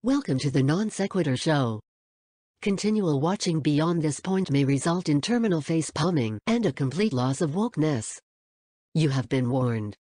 Welcome to the Non-Sequitur Show. Continual watching beyond this point may result in terminal face palming and a complete loss of wokeness. You have been warned.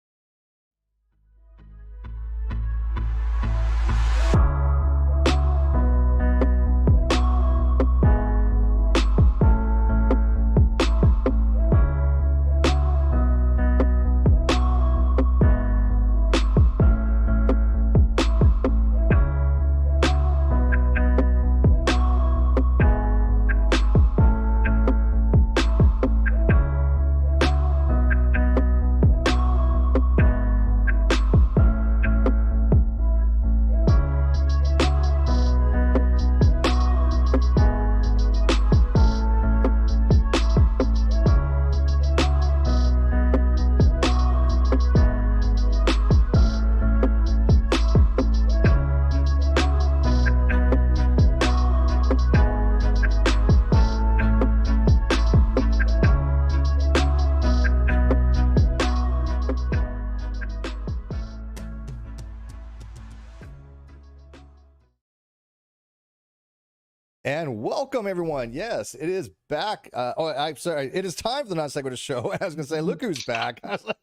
And welcome, everyone. Yes, it is back. I'm sorry. It is time for the Non-Sequitur Show. I was going to say, look who's back. I was like,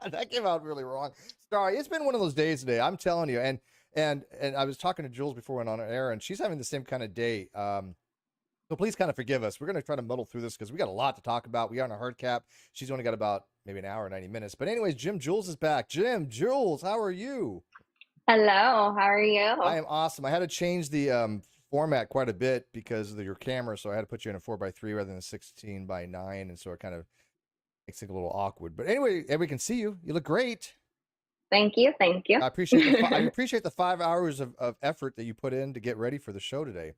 that came out really wrong. Sorry, it's been one of those days today. I'm telling you. And I was talking to Jules before we went on air, and she's having the same kind of day. So please kind of forgive us. We're going to try to muddle through this because we got a lot to talk about. We are on a hard cap. She's only got about maybe an hour and 90 minutes. But anyways, Jules is back. Jules, how are you? Hello, how are you? I am awesome. I had to change the format quite a bit because of your camera, so I had to put you in a 4:3 rather than a 16:9, and so it kind of makes it a little awkward. But anyway, everybody can see you. You look great. Thank you. I appreciate the 5 hours of effort that you put in to get ready for the show today.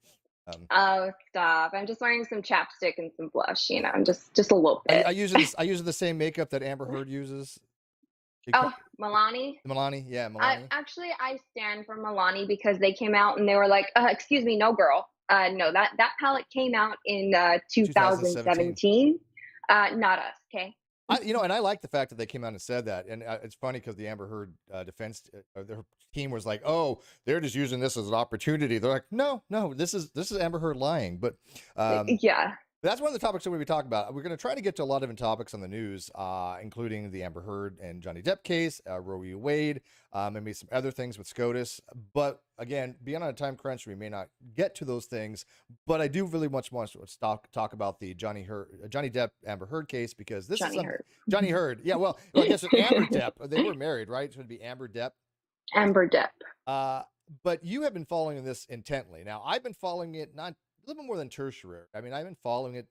Oh, stop! I'm just wearing some chapstick and some blush. You know, just a little bit. I use the same makeup that Amber Heard uses. Oh, Milani? Milani, yeah, Milani. I stand for Milani because they came out and they were like, excuse me, no, girl. No, that palette came out in 2017. Not us, okay? And I like the fact that they came out and said that. And it's funny because the Amber Heard defense, their team was like, oh, they're just using this as an opportunity. They're like, no, this is Amber Heard lying. But yeah. That's one of the topics that we'll be talking about. We're going to try to get to a lot of different topics on the news, including the Amber Heard and Johnny Depp case, Roe v. Wade, maybe some other things with SCOTUS. But again, being on a time crunch, we may not get to those things. But I do really much want to talk about the Johnny Depp Amber Heard case because this is Johnny Heard. Yeah, well, I guess it's Amber Depp. They were married, right? So it'd be Amber Depp. Amber Depp. But you have been following this intently. Now, I've been following it not a little bit more than tertiary. I mean, I've been following it.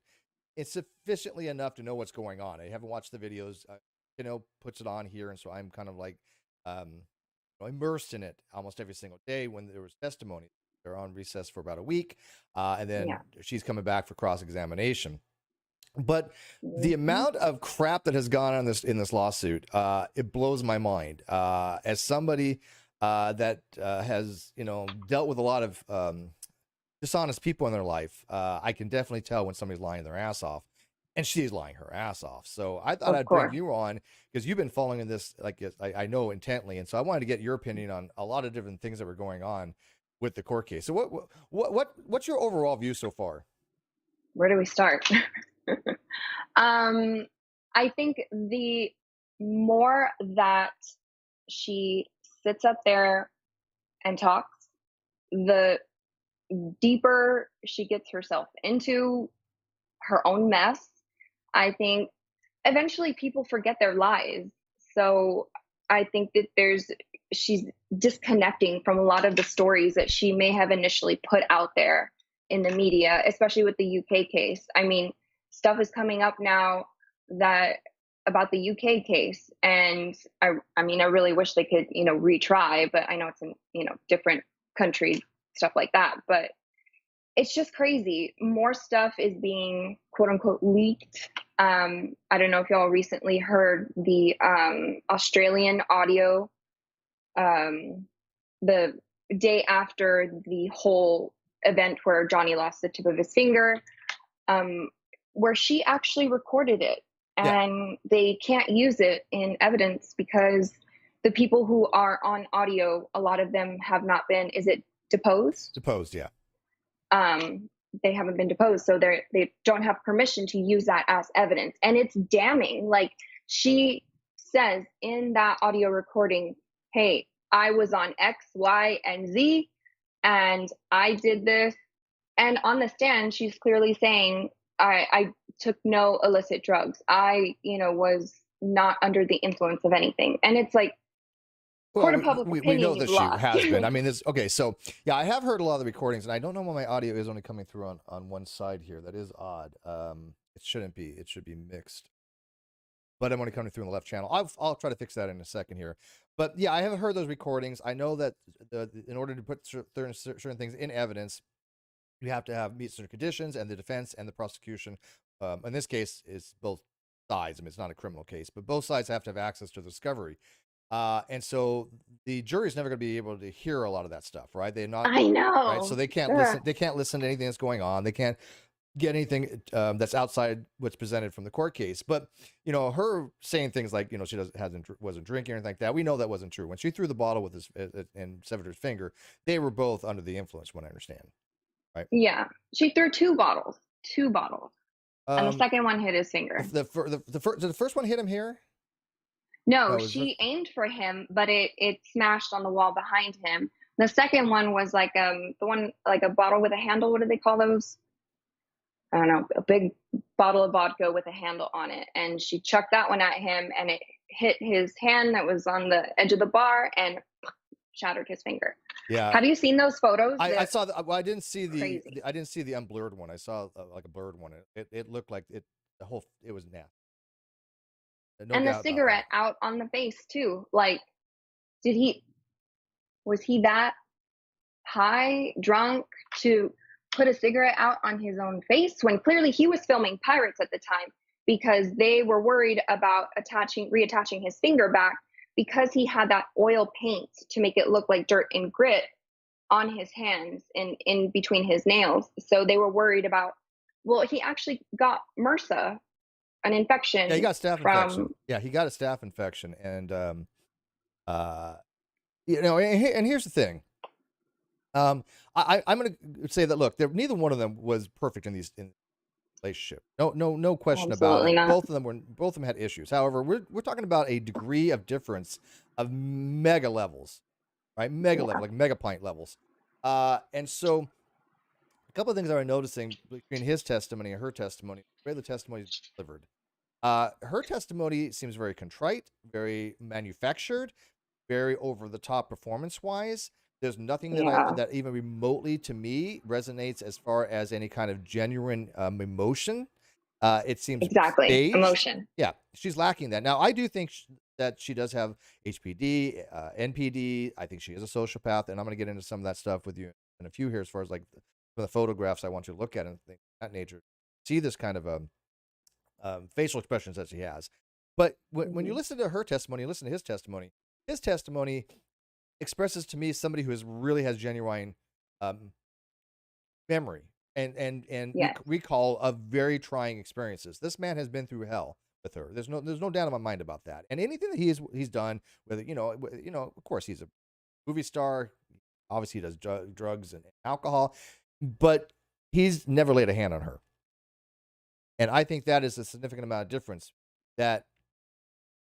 It's sufficiently enough to know what's going on. I haven't watched the videos, puts it on here. And so I'm kind of like immersed in it almost every single day when there was testimony. They're on recess for about a week. And then she's coming back for cross-examination. But the amount of crap that has gone on in this lawsuit, it blows my mind. As somebody that has, dealt with a lot of dishonest people in their life, I can definitely tell when somebody's lying their ass off, and she's lying her ass off. So I thought I'd bring you on because you've been following this, like I know, intently, and so I wanted to get your opinion on a lot of different things that were going on with the court case. So what's your overall view so far? Where do we start? I think the more that she sits up there and talks, the deeper she gets herself into her own mess. I think eventually people forget their lies. So I think that she's disconnecting from a lot of the stories that she may have initially put out there in the media, especially with the UK case. I mean, stuff is coming up now about the UK case, and I mean, I really wish they could, retry, but I know it's in, different country, stuff like that, but it's just crazy. More stuff is being quote unquote leaked. I don't know if y'all recently heard the Australian audio, the day after the whole event where Johnny lost the tip of his finger, where she actually recorded it, and they can't use it in evidence because the people who are on audio, a lot of them have not been, deposed. Deposed, yeah. They haven't been deposed, so they don't have permission to use that as evidence. And it's damning. Like, she says in that audio recording, hey, I was on X, Y, and Z, and I did this. And on the stand, she's clearly saying, I took no illicit drugs. I, was not under the influence of anything. And it's like, court of public opinion, we know that she lost. has been. I mean, okay, so yeah, I have heard a lot of the recordings, and I don't know why my audio is only coming through on one side here. That is odd. It shouldn't be. It should be mixed. But I'm only coming through in the left channel. I'll try to fix that in a second here. But yeah, I haven't heard those recordings. I know that in order to put certain things in evidence, you have to meet certain conditions, and the defense and the prosecution, in this case, is both sides. I mean, it's not a criminal case, but both sides have to have access to the discovery. And so the jury's never going to be able to hear a lot of that stuff, right? They're not. I know. Right? So they can't listen. They can't listen to anything that's going on. They can't get anything that's outside what's presented from the court case. But her saying things like she wasn't drinking or anything like that, we know that wasn't true. When she threw the bottle with his and severed his finger, they were both under the influence, when I understand. Right? Yeah, she threw two bottles, and the second one hit his finger. Did the first one hit him here? No, she aimed for him, but it smashed on the wall behind him. The second one was like the one like a bottle with a handle. What do they call those? I don't know, a big bottle of vodka with a handle on it. And she chucked that one at him, and it hit his hand that was on the edge of the bar and shattered his finger. Yeah. Have you seen those photos? I saw. Well, I didn't see I didn't see the unblurred one. I saw like a blurred one. It looked like it was nasty. No and the cigarette out on the face too. Like, was he that high, drunk to put a cigarette out on his own face when clearly he was filming Pirates at the time, because they were worried about reattaching his finger back because he had that oil paint to make it look like dirt and grit on his hands and in between his nails. So they were worried about, well, he actually got MRSA, an infection. Yeah, he got staph infection. Yeah, he got a staph infection. And, and here's the thing. I'm going to say that, look, neither one of them was perfect in relationship. No question about it. Not. Both of them had issues. However, we're talking about a degree of difference of mega levels, right? Level, like mega pint levels. And so a couple of things that I'm noticing between his testimony and her testimony, the way the testimony is delivered. Her testimony seems very contrite, very manufactured, very over the top performance wise. There's nothing that even remotely to me resonates as far as any kind of genuine emotion. It seems exactly staged. Emotion. Yeah, she's lacking that. Now, I do think that she does have HPD, NPD. I think she is a sociopath, and I'm going to get into some of that stuff with you in a few here, as far as like the photographs I want you to look at and things of that nature. See this kind of facial expressions that she has. But when you listen to her testimony, listen to his testimony expresses to me somebody who really has genuine memory and yes. recall of very trying experiences. This man has been through hell with her. There's no doubt in my mind about that. And anything that he's done, whether of course he's a movie star, obviously he does drugs and alcohol, but he's never laid a hand on her. And I think that is a significant amount of difference, that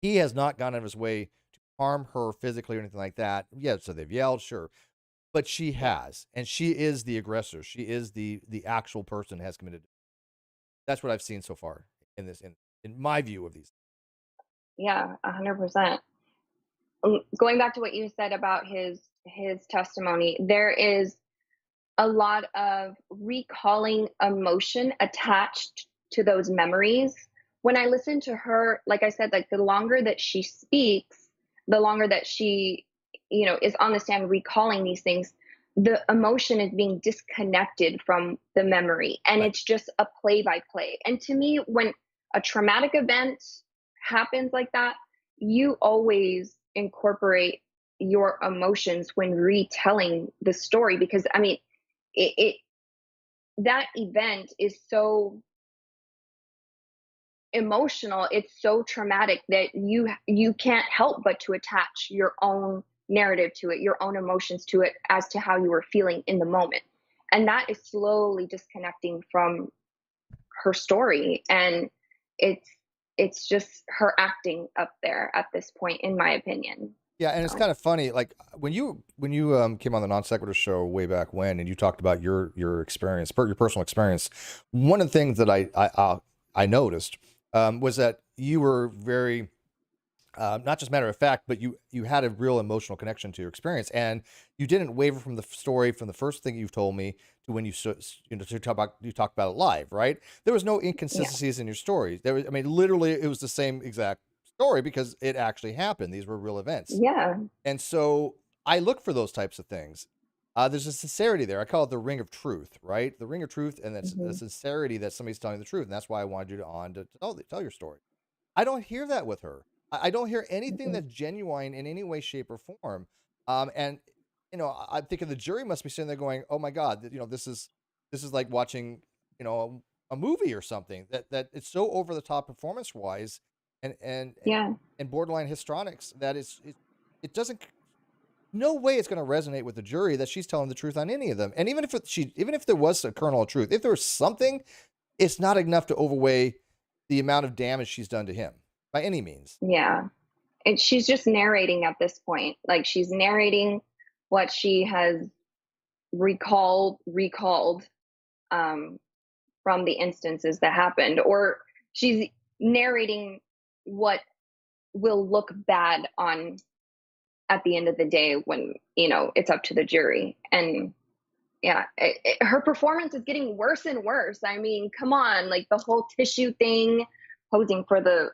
he has not gone out of his way to harm her physically or anything like that. Yeah, so they've yelled, sure. But she has, and she is the aggressor. She is the actual person who has committed. That's what I've seen so far in my view of these. Yeah, 100%. Going back to what you said about his testimony, there is a lot of recalling emotion attached to those memories. When I listen to her, like I said, like the longer that she speaks, the longer that she, is on the stand recalling these things, the emotion is being disconnected from the memory. And It's just a play by play. And to me, when a traumatic event happens like that, you always incorporate your emotions when retelling the story, because I mean, that event is so emotional, it's so traumatic that you can't help but to attach your own narrative to it, your own emotions to it as to how you were feeling in the moment. And that is slowly disconnecting from her story. And it's just her acting up there at this point, in my opinion. Yeah, and it's kind of funny, like when you came on the Non-Sequitur Show way back when, and you talked about your experience, your personal experience. One of the things that I noticed was that you were very not just matter of fact, but you had a real emotional connection to your experience, and you didn't waver from the story from the first thing you've told me to when you talked about it live, right? There was no inconsistencies in your stories. There was, I mean, literally, it was the same exact story because it actually happened. These were real events. Yeah. And so I look for those types of things. There's a sincerity there. I call it the ring of truth, right? The ring of truth, and that's the sincerity that somebody's telling the truth, and that's why I wanted you to tell your story. I don't hear that with her. I don't hear anything that's genuine in any way, shape, or form. And I'm thinking the jury must be sitting there going, "Oh my God, this is like watching, a movie or something. That it's so over the top performance wise, and borderline histrionics that it doesn't. No way it's going to resonate with the jury that she's telling the truth on any of them. And even if there was a kernel of truth, if there was something, it's not enough to overweigh the amount of damage she's done to him by any means. Yeah. And she's just narrating at this point. Like, she's narrating what she has recalled from the instances that happened, or she's narrating what will look bad on at the end of the day when it's up to the jury. And her performance is getting worse and worse. I mean, come on, like the whole tissue thing, posing for the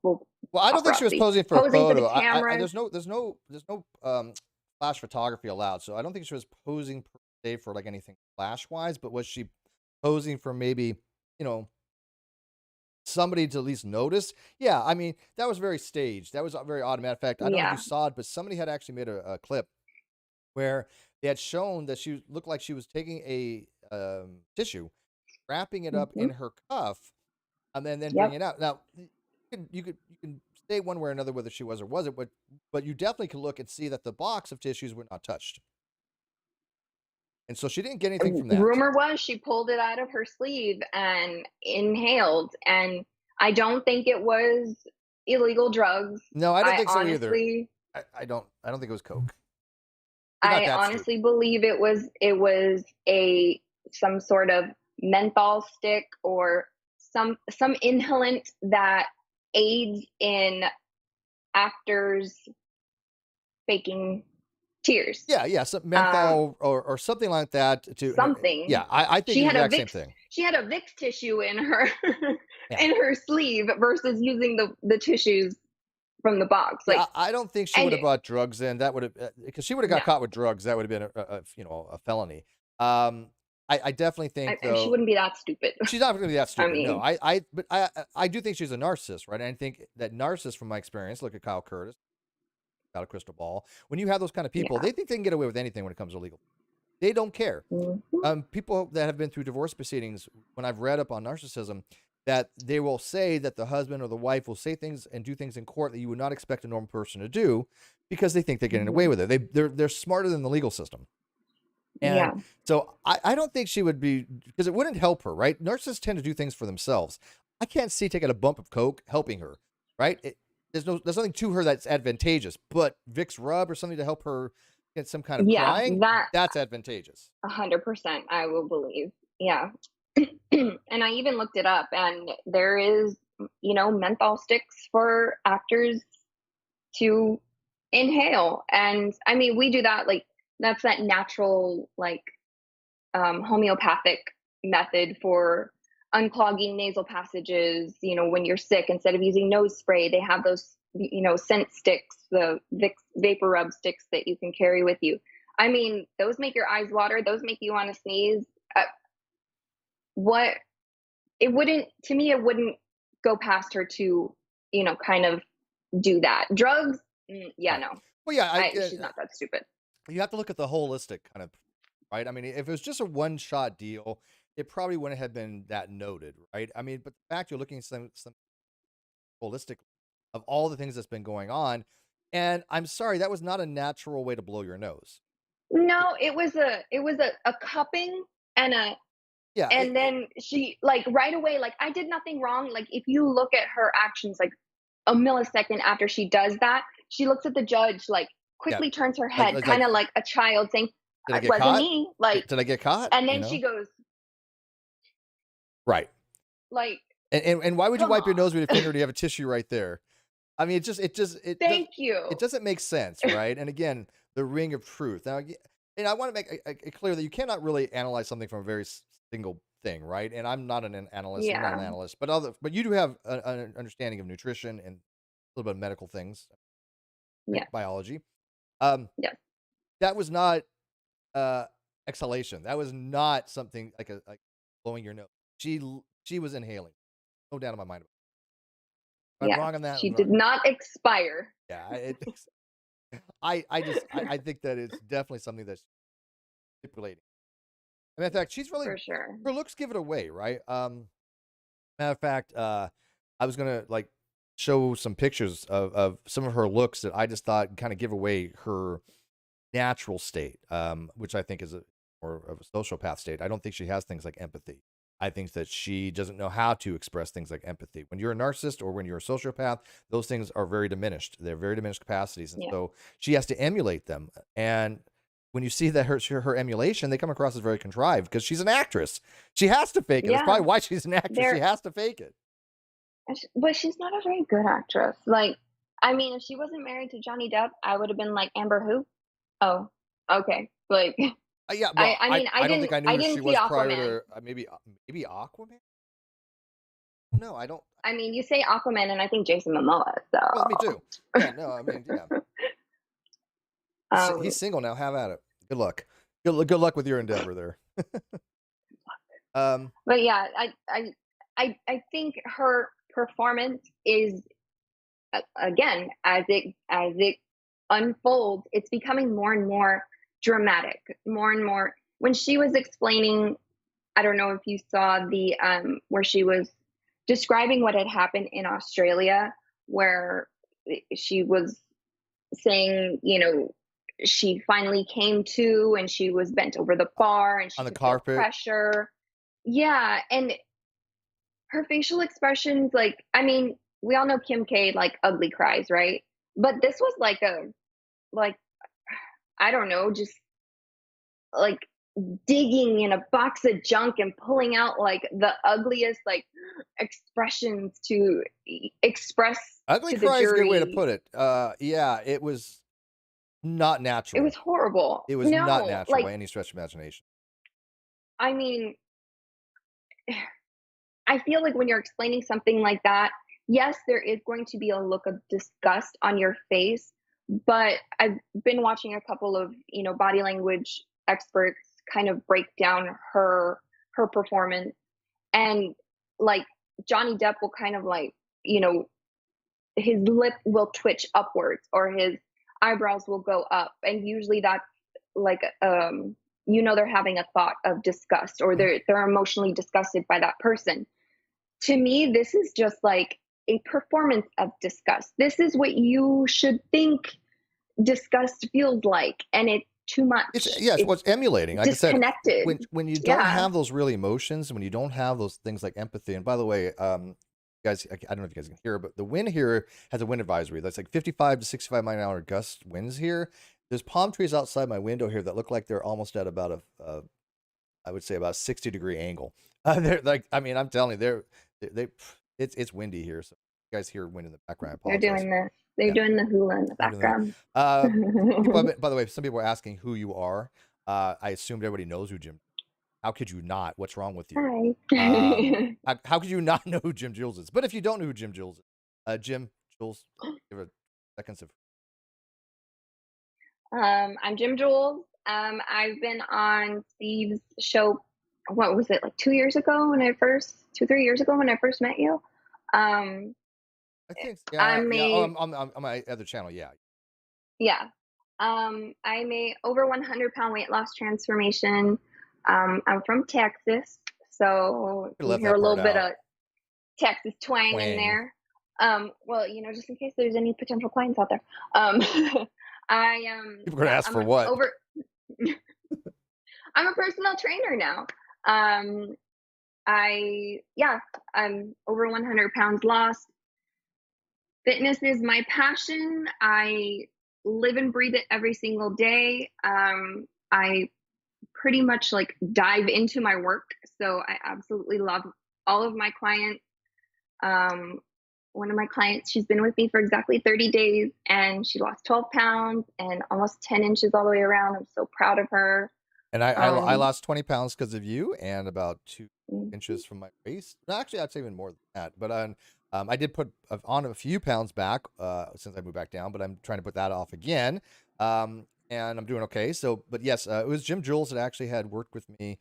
well, I don't think she was posing for a photo. There's no flash photography allowed, so I don't think she was posing per se for like anything flash wise. But was she posing for maybe somebody to at least notice? Yeah, I mean, that was very staged. That was a very automatic. In fact, I don't know if you saw it, but somebody had actually made a clip where they had shown that she looked like she was taking a tissue, wrapping it up in her cuff, and then bringing it out. Now, you can say one way or another whether she was or wasn't, but you definitely can look and see that the box of tissues were not touched. And so she didn't get anything from that. Rumor was she pulled it out of her sleeve and inhaled, and I don't think it was illegal drugs. No, I don't think so either. I don't think it was coke. I honestly believe it was some sort of menthol stick or some inhalant that aids in actors faking tears. Yeah, some menthol or something like that. Something. Yeah, I think she it's had the exact same thing. She had a Vicks tissue in her in her sleeve versus using the tissues from the box. Like, I don't think she would have brought drugs in. That would have, because she would have got caught with drugs. That would have been a felony. I definitely think though, she wouldn't be that stupid. She's not going to be that stupid. I mean, but I do think she's a narcissist, right? And I think that narcissists, from my experience, look at Kyle Curtis, got a crystal ball. When you have those kind of people, they think they can get away with anything when it comes to legal. They don't care. People that have been through divorce proceedings, when I've read up on narcissism, that they will say that the husband or the wife will say things and do things in court that you would not expect a normal person to do because they think they're getting away with it. They're smarter than the legal system. And so I don't think she would be, because it wouldn't help her, right? Narcissists tend to do things for themselves. I can't see taking a bump of coke helping her, right? There's nothing to her that's advantageage, but Vicks rub or something to help her get some kind of crying, that's advantageous. 100%, I will believe. Yeah. And I even looked it up, and there is, menthol sticks for actors to inhale. And I mean, we do that, like, that's that natural, like, homeopathic method for unclogging nasal passages. When you're sick, instead of using nose spray, they have those, scent sticks, the Vicks vapor rub sticks that you can carry with you. I mean, those make your eyes water. Those make you want to sneeze. It wouldn't go past her to, kind of do that. Drugs, no. Well, yeah, she's not that stupid. You have to look at the holistic kind of, right? I mean, if it was just a one-shot deal, it probably wouldn't have been that noted, right? I mean, but the fact you're looking at some holistic of all the things that's been going on, And I'm sorry, that was not a natural way to blow your nose. No, it was a cupping and a Yeah, and then she like right away, like I did nothing wrong. Like if you look at her actions, like a millisecond after she does that, she looks at the judge, like yeah. quickly turns her Like, head, like, kind like, of like a child saying, did I "It get wasn't caught? me." Like, Did I get caught? and You then she know? goes, Right. like, And why would you "Come wipe your on." nose with your finger? Do you have a tissue right there? I mean, Thank you. it doesn't make sense, right? And again, the ring of truth. Now, and I want to make it clear that you cannot really analyze something from a very single thing, right? And I'm not an analyst, you're not an Yeah. analyst, but you do have an understanding of nutrition and a little bit of medical things, Yeah. biology. Um, Yes. that was not exhalation. That was not something like blowing your nose. She was inhaling. No doubt in my mind. If I'm Yeah. wrong on that, She I'm did wrong. not expire. Yeah, I think that it's definitely something that's stipulating. I mean, in fact, she's really For sure. her looks give it away, right? Matter of fact, I was gonna like show some pictures of some of her looks that I just thought kind of give away her natural state, which I think is more of a sociopath state. I don't think she has things like empathy. I think that she doesn't know how to express things like empathy. When you're a narcissist or when you're a sociopath, those things are very diminished. They're very diminished capacities. And Yeah. so she has to emulate them. And when you see that her emulation, they come across as very contrived because she's an actress. She has to fake it. That's Yeah. probably why she's an actress. She has to fake it. But she's not a very good actress. Like, I mean, if she wasn't married to Johnny Depp, I would have been like, Amber who? Oh, okay. Like, Yeah, well, I mean, I don't think I knew I who she didn't see was prior Aquaman. to maybe Aquaman. No, I don't. I mean, you say Aquaman, and I think Jason Momoa. So. Well, me too. Yeah, no, I mean, yeah. He's single now. Have at it. Good luck. Good luck with your endeavor there. But yeah, I think her performance is again as it unfolds, it's becoming more and more dramatic, more and more. When she was explaining, I don't know if you saw the where she was describing what had happened in Australia, where she was saying, you know, she finally came to and she was bent over the bar and she on the could feel carpet. pressure. Yeah, and her facial expressions, like, I mean, we all know Kim K like ugly cries, right? But this was like I don't know, just like digging in a box of junk and pulling out like the ugliest like expressions to express Ugly to the cry is a good way to jury. put it. Yeah, it was not natural. It was horrible. It was not No, natural like, by any stretch of imagination. I mean, I feel like when you're explaining something like that, yes, there is going to be a look of disgust on your face, but I've been watching a couple of, you know, body language experts kind of break down her performance, and like Johnny Depp will kind of like, you know, his lip will twitch upwards or his eyebrows will go up, and usually that's like you know, they're having a thought of disgust or they're emotionally disgusted by that person. To me, this is just like a performance of disgust. This is what you should think disgust feels like, and it's too much. It's what's emulating. Like disconnected. I said, when you don't have those real emotions, when you don't have those things like empathy, and by the way, guys, I don't know if you guys can hear, but the wind here has a wind advisory. That's like 55 to 65 mile an hour gust winds here. There's palm trees outside my window here that look like they're almost at about I would say about a 60-degree angle. They're like, I mean, I'm telling you, it's windy here, so you guys hear wind in the background. They're doing this. They're doing the hula in the background. By the way, some people are asking who you are. I assumed everybody knows who Jim. How could you not? What's wrong with you? Hi. How could you not know who Jim Jules is? But if you don't know who Jim Jules is, Jim Jules, give it seconds of. I'm Jim Jules. I've been on Steve's show. What was it, like 2 years ago when I first, 3 years ago when I first met you? I think on my other channel, yeah. Yeah. I'm a over 100-pound weight loss transformation. I'm from Texas, so you hear a little bit of Texas twang in there. Well, just in case there's any potential clients out there. People are gonna Yeah, ask for what? I'm a personal trainer now. I'm over 100 pounds lost. Fitness is my passion. I live and breathe it every single day. I pretty much like dive into my work. So I absolutely love all of my clients. One of my clients, she's been with me for exactly 30 days and she lost 12 pounds and almost 10 inches all the way around. I'm so proud of her. And I lost 20 pounds because of you and about 2 inches from my waist. No, actually, I'd say even more than that. But I did put on a few pounds back since I moved back down, but I'm trying to put that off again. And I'm doing okay. So, but yes, it was Jim Jules that actually had worked with me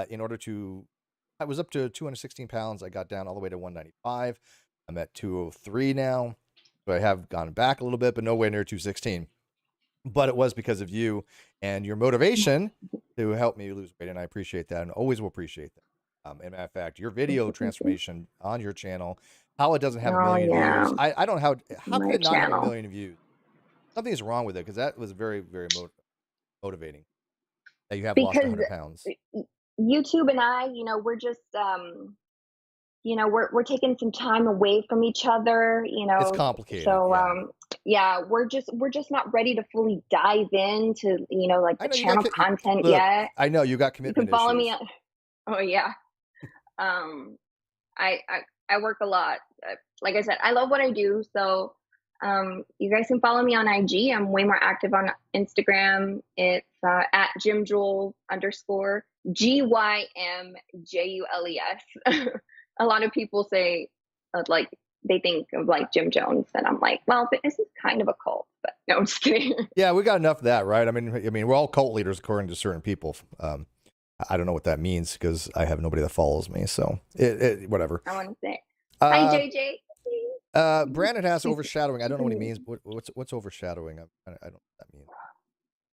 in order to, I was up to 216 pounds. I got down all the way to 195. I'm at 203 now. So I have gone back a little bit, but nowhere near 216. But it was because of you and your motivation to help me lose weight, and I appreciate that, and always will appreciate that. And matter of fact, your video transformation on your channel, how it doesn't have a million views. I don't know how could it not have a million views? Something is wrong with it because that was very, very motivating. That you have lost 100 pounds. YouTube and I, we're just we're taking some time away from each other, It's complicated. So yeah, we're just not ready to fully dive into like the channel content yet. I know you got commitment. You can follow me. Oh yeah. I work a lot. Like I said, I love what I do. So you guys can follow me on IG. I'm way more active on Instagram. It's at JimJules _ GYMJULES. A lot of people say like they think of like Jim Jones, and I'm like, well, fitness is kind of a cult, but no, I'm just kidding. Yeah, we got enough of that, right? I mean, we're all cult leaders according to certain people. I don't know what that means because I have nobody that follows me, so whatever. I want to say hi, JJ. Brandon has overshadowing. I don't know what he means. What's overshadowing? I don't know what that means.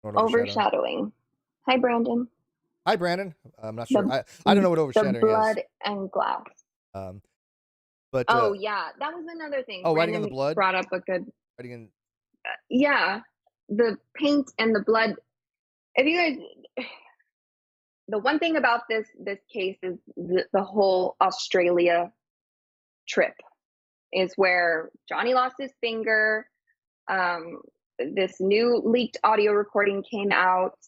Overshadowing. Hi, Brandon. Hi, Brandon. I'm not sure. I don't know what overshadowing is. The blood and glass. But yeah, that was another thing. Oh, writing in the blood brought up a good. Writing in. Yeah, the paint and the blood. If you guys, the one thing about this case is the whole Australia trip is where Johnny lost his finger. This new leaked audio recording came out.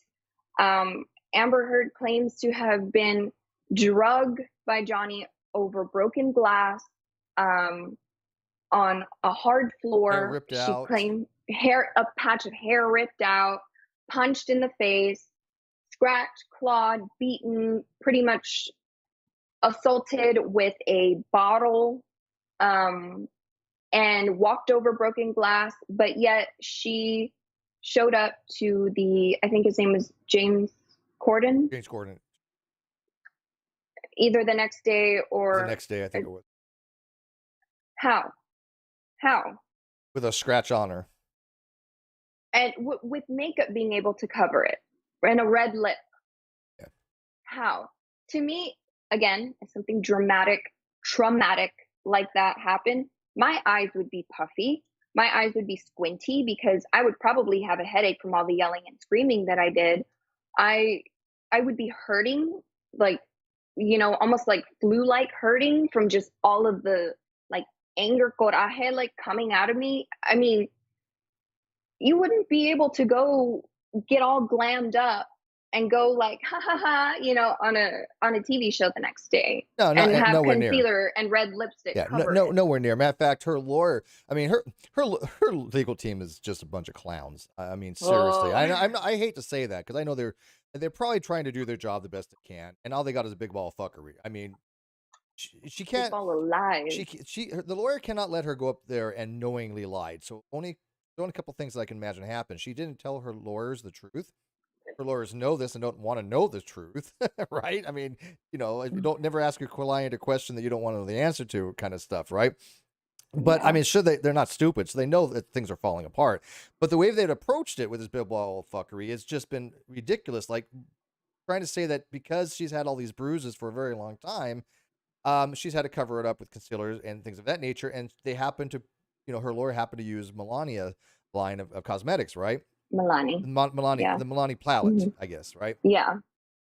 Amber Heard claims to have been drugged by Johnny over broken glass on a hard floor. Hair ripped out. She claimed a patch of hair ripped out, punched in the face, scratched, clawed, beaten, pretty much assaulted with a bottle, and walked over broken glass. But yet she showed up to I think his name was James Corden. James Corden. Either the next day or... The next day, I think it was. How? With a scratch on her. And with makeup being able to cover it. And a red lip. Yeah. How? To me, again, if something traumatic like that happened, my eyes would be puffy. My eyes would be squinty because I would probably have a headache from all the yelling and screaming that I did. I would be hurting, like, almost like flu-like hurting from just all of the like anger, coraje, like coming out of me. I mean, you wouldn't be able to go get all glammed up and go like, ha ha ha, on a TV show the next day. No, and have concealer near. And red lipstick. Yeah, cover nowhere near. Matter of fact, her lawyer. I mean, her legal team is just a bunch of clowns. I mean, seriously. I hate to say that because I know they're probably trying to do their job the best they can, and all they got is a big ball of fuckery. I mean, she can't. Big ball of lies. The lawyer cannot let her go up there and knowingly lied. So only a couple things that I can imagine happened. She didn't tell her lawyers the truth. Her lawyers know this and don't want to know the truth, right? I mean, don't never ask your client a question that you don't want to know the answer to, kind of stuff, right? But I mean, sure, they're not stupid, so they know that things are falling apart. But the way they've approached it with this big ball of fuckery has just been ridiculous. Like trying to say that because she's had all these bruises for a very long time, she's had to cover it up with concealers and things of that nature. And they happen to, her lawyer happened to use Melania line of cosmetics, right? Milani. Melania, Yeah. the Melania palette, I guess, right? Yeah.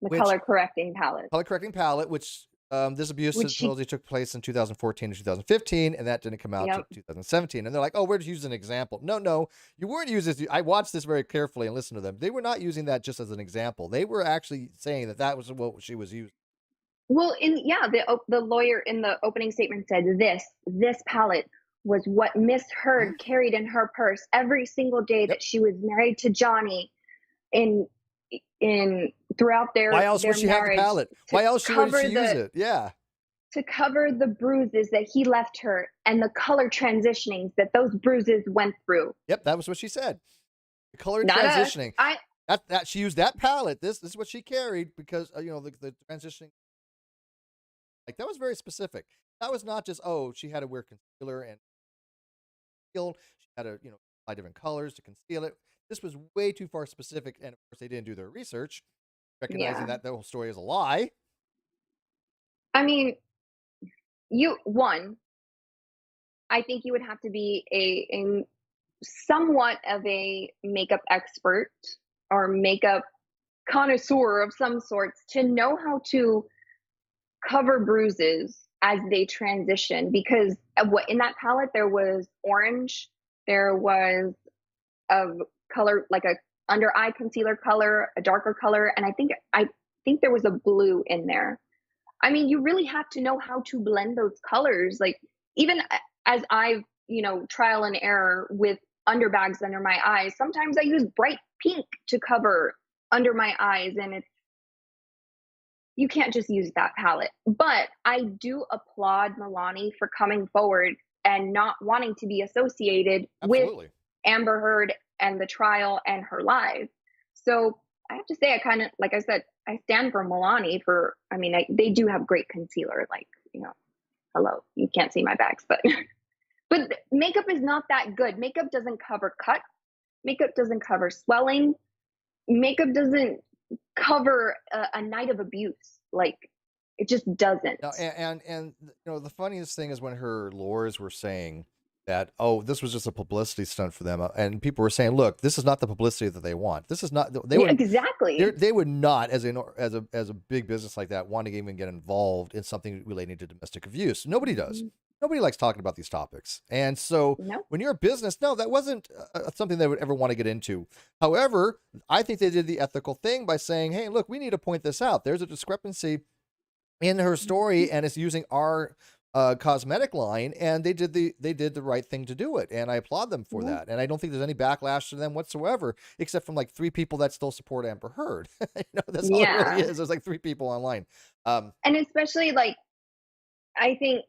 The Which- color correcting palette. Color correcting palette, which this abuse Which supposedly took place in 2014 and 2015, and that didn't come out until 2017. And they're like, oh, we're just using an example. No, you weren't using this. I watched this very carefully and listened to them. They were not using that just as an example. They were actually saying that was what she was using. Well, the lawyer in the opening statement said this palette was what Miss Heard carried in her purse every single day that she was married to Johnny in throughout their Why else would she have the palette? Why else would she use it? Yeah. To cover the bruises that he left her and the color transitionings that those bruises went through. Yep, that was what she said. The color transitioning. That she used that palette. This is what she carried because the transitioning. Like that was very specific. That was not just she had to wear concealer and she had to apply different colors to conceal it. This was way too far specific, and of course they didn't do their research, recognizing that the whole story is a lie. I mean, I think you would have to be a somewhat of a makeup expert or makeup connoisseur of some sorts to know how to cover bruises as they transition, because in that palette there was orange, there was a color like a under eye concealer color, a darker color, and I think there was a blue in there. I mean, you really have to know how to blend those colors. Like even as I've trial and error with underbags under my eyes, sometimes I use bright pink to cover under my eyes, and you can't just use that palette. But I do applaud Milani for coming forward and not wanting to be associated with Amber Heard and the trial and her life. So I have to say, I kind of, like I said, I stand for Milani they do have great concealer. Like, hello, you can't see my bags, but makeup is not that good. Makeup doesn't cover cuts. Makeup doesn't cover swelling. Makeup doesn't cover a night of abuse. Like it just doesn't. No, and the funniest thing is when her lawyers were saying that this was just a publicity stunt for them, and people were saying, look, this is not the publicity that they want. This is not exactly. They would not, as a big business like that, want to even get involved in something relating to domestic abuse. Nobody does. Nobody likes talking about these topics. And so when you're a business, that wasn't something they would ever want to get into. However, I think they did the ethical thing by saying, hey, look, we need to point this out. There's a discrepancy in her story, and it's using our cosmetic line, and they did the right thing to do it. And I applaud them for that. And I don't think there's any backlash to them whatsoever, except from like 3 people that still support Amber Heard. That's all it really is. There's like 3 people online. And especially I think,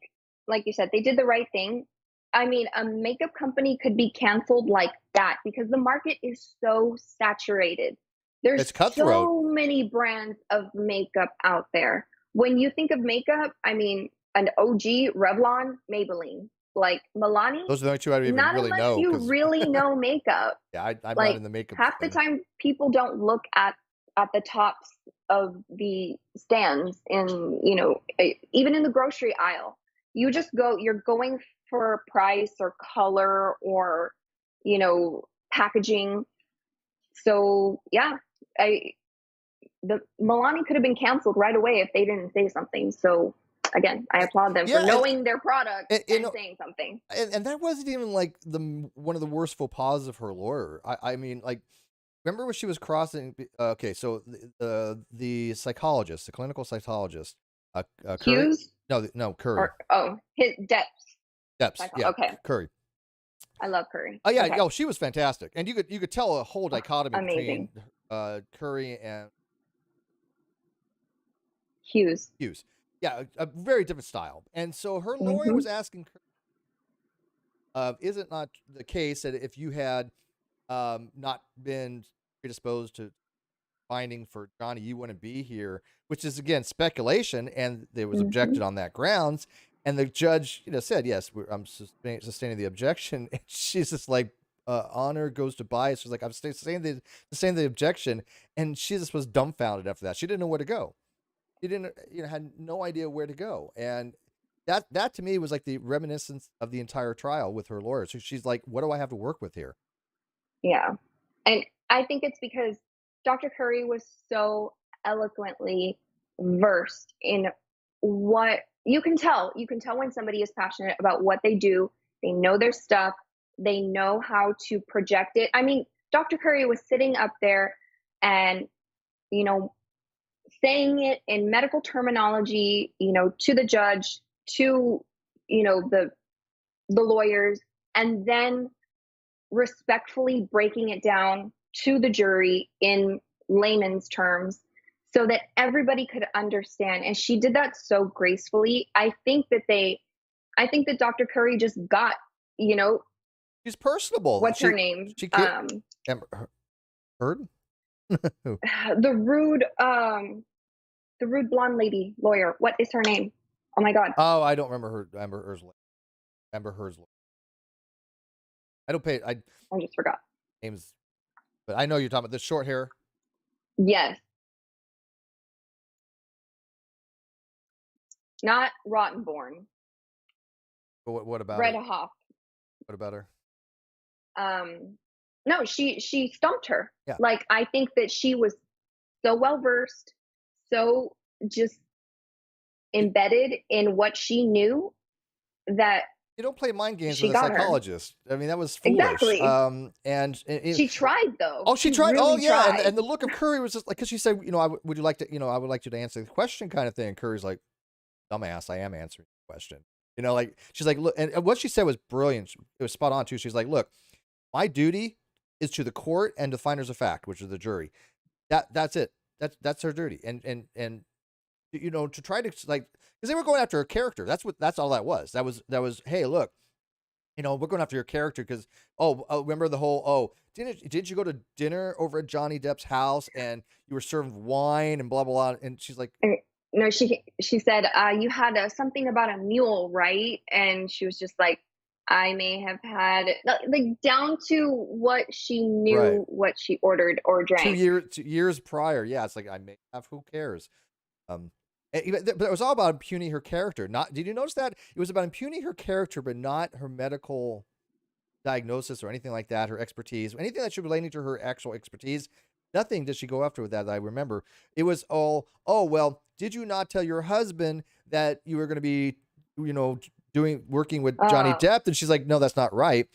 like you said, they did the right thing. I mean, a makeup company could be canceled like that because the market is so saturated. There's so many brands of makeup out there. When you think of makeup, I mean, an OG, Revlon, Maybelline, like Milani. Those are the only 2 I even really know. Not unless you really know makeup. I'm not in the makeup. Half the time, people don't look at the tops of the stands in, even in the grocery aisle. You're going for price or color or, packaging. So the Milani could have been canceled right away if they didn't say something. So again, I applaud them for knowing their product and saying something. And that wasn't even like one of the worst faux pas of her lawyer. I mean, like, remember when she was crossing? Okay, so the psychologist, the clinical psychologist, Hughes? No, Curry. His Depp's. Yeah. Okay. Curry. I love Curry. Oh yeah, okay. She was fantastic, and you could tell a whole dichotomy Amazing. between Curry and Hughes. Yeah, a very different style. And so her lawyer was asking, is it not the case that if you had not been predisposed to finding for Johnny, you wouldn't be here, which is, again, speculation, and there was objected on that grounds. And the judge, said, yes, I'm sustaining the objection. And she's just like, honor goes to bias. She's like, I'm sustaining the objection. And she just was dumbfounded after that. She didn't know where to go. She didn't, had no idea where to go. And that to me was like the reminiscence of the entire trial with her lawyer. So she's like, what do I have to work with here? Yeah. And I think it's because Dr. Curry was so eloquently versed in what you can tell. You can tell when somebody is passionate about what they do. They know their stuff. They know how to project it. I mean, Dr. Curry was sitting up there and, saying it in medical terminology, to the judge, to, the lawyers, and then respectfully breaking it down to the jury in layman's terms so that everybody could understand. And she did that so gracefully. I think that Dr. Curry just got, she's personable. What's her name? She can't, Heard? the rude blonde lady lawyer. What is her name? Oh my God. Oh, I don't remember her. Remember hers. I don't pay. I just forgot names, but I know you're talking about the short hair. Yes. Not Rottenborn. What about Red her? Hoff? What about her? No, she stumped her. Yeah. Like, I think that she was so well versed, so just embedded in what she knew that you don't play mind games with a psychologist. Her. I mean, that was foolish. Exactly. And she tried though. Oh, she tried. Really tried. And the look of Curry was just like, because she said, would you like to, I would like you to answer the question, kind of thing. And Curry's like, dumbass, I am answering the question. Like, she's like, look, and what she said was brilliant. It was spot on too. She's like, look, my duty is to the court and to finders of fact, which is the jury. That's it. That's her duty. And to try to, like, because they were going after her character. That's all that was. That was, hey, look, we're going after your character because, remember the whole, did you go to dinner over at Johnny Depp's house and you were served wine and blah, blah, blah. And she's like, no, she said, you had something about a mule, right? And she was just like, I may have had, like, down to what she knew, right, what she ordered or drank. 2 years prior. Yeah. It's like, I may have, who cares? But it was all about impugning her character. Did you notice that? It was about impugning her character, but not her medical diagnosis or anything like that, her expertise, anything that should be relating to her actual expertise. Nothing did she go after with that I remember. It was all, well, did you not tell your husband that you were going to be, working with Johnny Depp? And she's like, no, that's not right.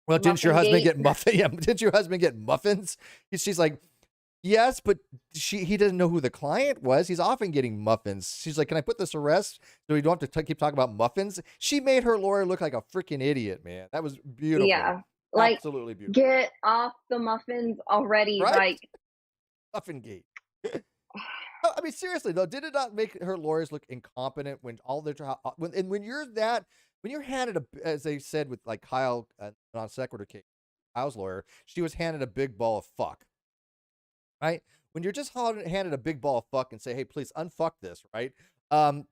Well, didn't your husband get muffins? Yeah, didn't your husband get muffins? She's like, yes, but he doesn't know who the client was. He's often getting muffins. She's like, can I put this arrest so we don't have to keep talking about muffins? She made her lawyer look like a freaking idiot, man. That was beautiful. Yeah. Like, absolutely beautiful. Get off the muffins already. Right? Like, muffin gate. I mean, seriously though, did it not make her lawyers look incompetent when all their when you're handed as they said with like Kyle, non-sequitur case, Kyle's lawyer, she was handed a big ball of fuck. Right? When you're just handed a big ball of fuck and say, hey, please unfuck this, right? The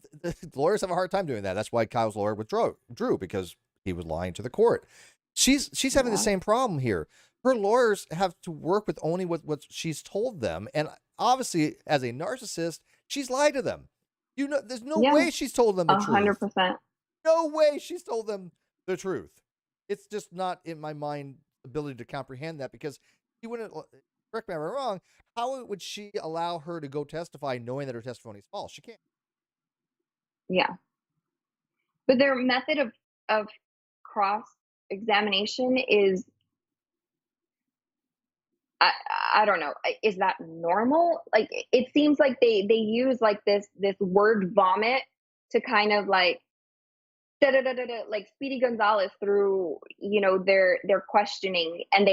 lawyers have a hard time doing that. That's why Kyle's lawyer withdrew, because he was lying to the court. She's having the same problem here. Her lawyers have to work with only what she's told them. And obviously, as a narcissist, she's lied to them. There's no way she's told them the truth. 100%. No way she's told them the truth. It's just not in my mind ability to comprehend that, because she wouldn't, correct me if I'm wrong, how would she allow her to go testify knowing that her testimony is false? She can't. Yeah. But their method of cross-examination is, I don't know, is that normal? Like, it seems like they use like this word vomit to kind of like like Speedy Gonzalez through, their questioning, and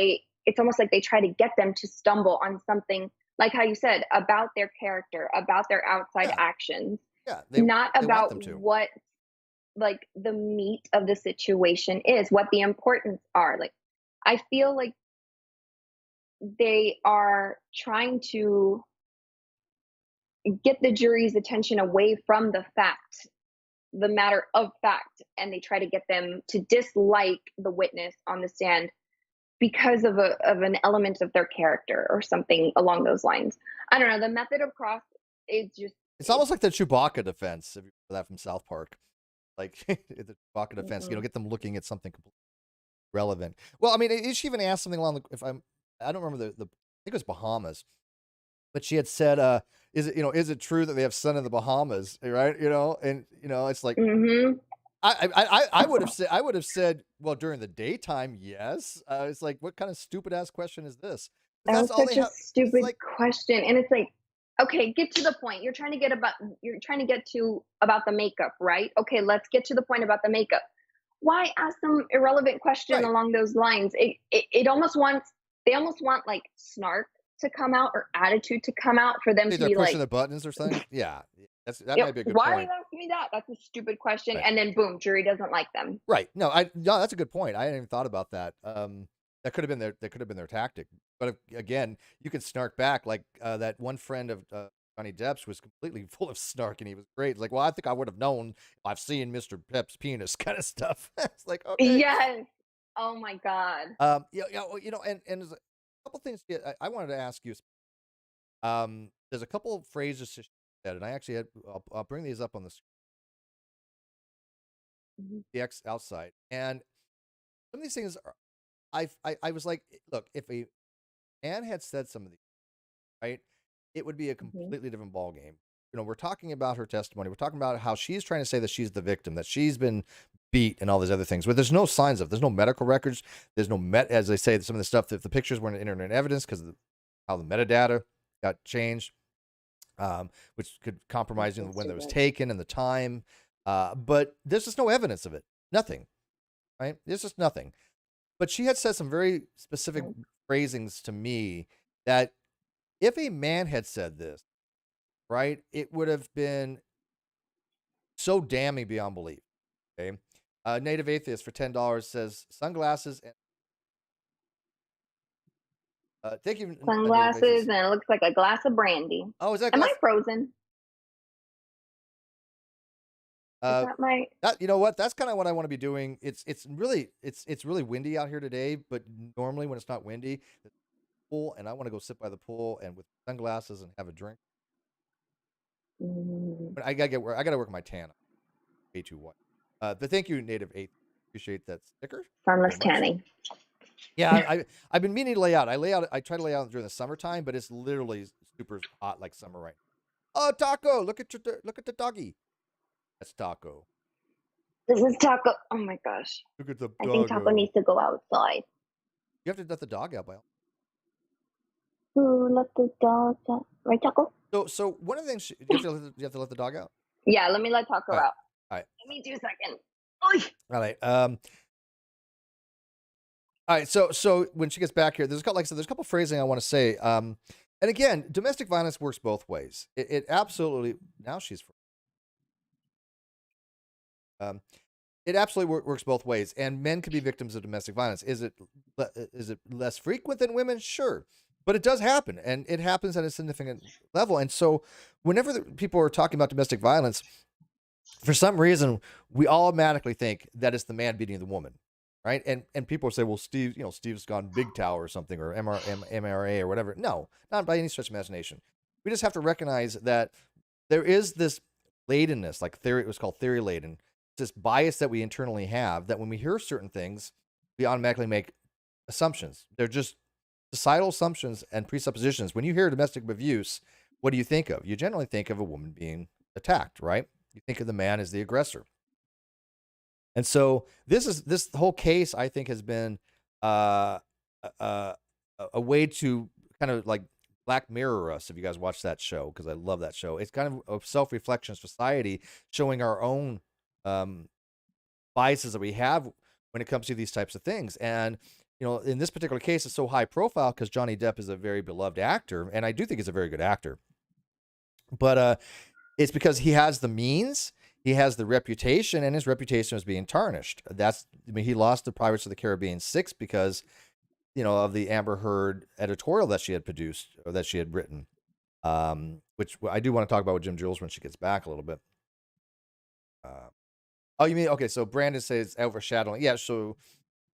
it's almost like they try to get them to stumble on something, like how you said, about their character, about their outside actions. Yeah, not about what like the meat of the situation is, what the importance are. Like, I feel like they are trying to get the jury's attention away from the fact, the matter of fact, and they try to get them to dislike the witness on the stand because of an element of their character or something along those lines. I don't know. The method of cross is just, It's almost like the Chewbacca defense, if you remember that from South Park. Like the Chewbacca defense, get them looking at something completely relevant. Well, I mean, she even asked something along the, I don't remember I think it was Bahamas, but she had said, is it true that they have sun in the Bahamas, right? And it's like, I would have said, well, during the daytime, yes. It's like, what kind of stupid ass question is this? That's such a stupid question, and it's like, okay, get to the point. You're trying to get to about the makeup, right? Okay, let's get to the point about the makeup. Why ask some irrelevant question along those lines? They almost want like snark to come out or attitude to come out for them to be pushing like the buttons or something. Yeah, that might be a good point. Why are you asking me that? That's a stupid question. And then boom, jury doesn't like them. Right. No, that's a good point. I hadn't even thought about that. That could have been their tactic. But again, you could snark back like that one friend of Johnny Depp's was completely full of snark, and he was great. Like, well, I think I would have known. I've seen Mr. Depp's penis, kind of stuff. It's like, okay. Yes. Oh my God. And there's a couple things I wanted to ask you. There's a couple of phrases she said, and I actually I'll bring these up on the screen. The X outside, and some of these things are, I was like, look, if a man had said some of these, right, it would be a completely different ballgame. We're talking about her testimony. We're talking about how she's trying to say that she's the victim, that she's been beat and all these other things, but there's no signs of, there's no medical records. There's no as they say, some of the stuff that the pictures weren't internet evidence because of how the metadata got changed, which could compromise when it was taken and the time. But there's just no evidence of it. Nothing, right? There's just nothing. But she had said some very specific phrasings to me that if a man had said this, right, it would have been so damning beyond belief. Okay. Native Atheist for $10 says sunglasses and thank you. Sunglasses and it looks like a glass of brandy. Oh, is that? Am I frozen? Is that my... you know what? That's kind of what I want to be doing. It's really windy out here today, but normally when it's not windy, the pool, and I want to go sit by the pool and with sunglasses and have a drink. But I gotta work my tan. Way too white. But thank you, Native 8. Appreciate that sticker. Sunless tanning. Yeah, I've been meaning to lay out. I try to lay out during the summertime, but it's literally super hot like summer right now. Oh, Taco! Look at the doggy. That's Taco. This is Taco. Oh my gosh. Look at the dog. I think Taco needs to go outside. You have to let the dog out, by all. Who let the dog out? Right, Taco? So one of the things you have to let the dog out. Yeah, let me let Taco out. All right. Give me 2 seconds. Oy! All right. All right. So when she gets back here, there's a couple phrasing I want to say. And again, domestic violence works both ways. It absolutely. Now she's. It absolutely works both ways, and men can be victims of domestic violence. Is it less frequent than women? Sure, but it does happen, and it happens at a significant level. And so, whenever people are talking about domestic violence, for some reason, we automatically think that it's the man beating the woman, right? And people say, well, Steve's gone big tower or something, or MRA or whatever. No, not by any stretch of imagination. We just have to recognize that there is this ladenness, like theory. It was called theory laden. This bias that we internally have, that when we hear certain things, we automatically make assumptions. They're just societal assumptions and presuppositions. When you hear domestic abuse, what do you think of? You generally think of a woman being attacked, right? You think of the man as the aggressor. And so this whole case, I think, has been a way to kind of like Black Mirror us, if you guys watch that show, because I love that show. It's kind of a self-reflection society showing our own biases that we have when it comes to these types of things. And, in this particular case, it's so high profile because Johnny Depp is a very beloved actor, and I do think he's a very good actor. But it's because he has the means, he has the reputation, and his reputation is being tarnished. He lost the Pirates of the Caribbean 6 because, of the Amber Heard editorial that she had produced, or that she had written, which I do want to talk about with Jules when she gets back a little bit. Oh, you mean, okay, so Brandon says overshadowing. Yeah, so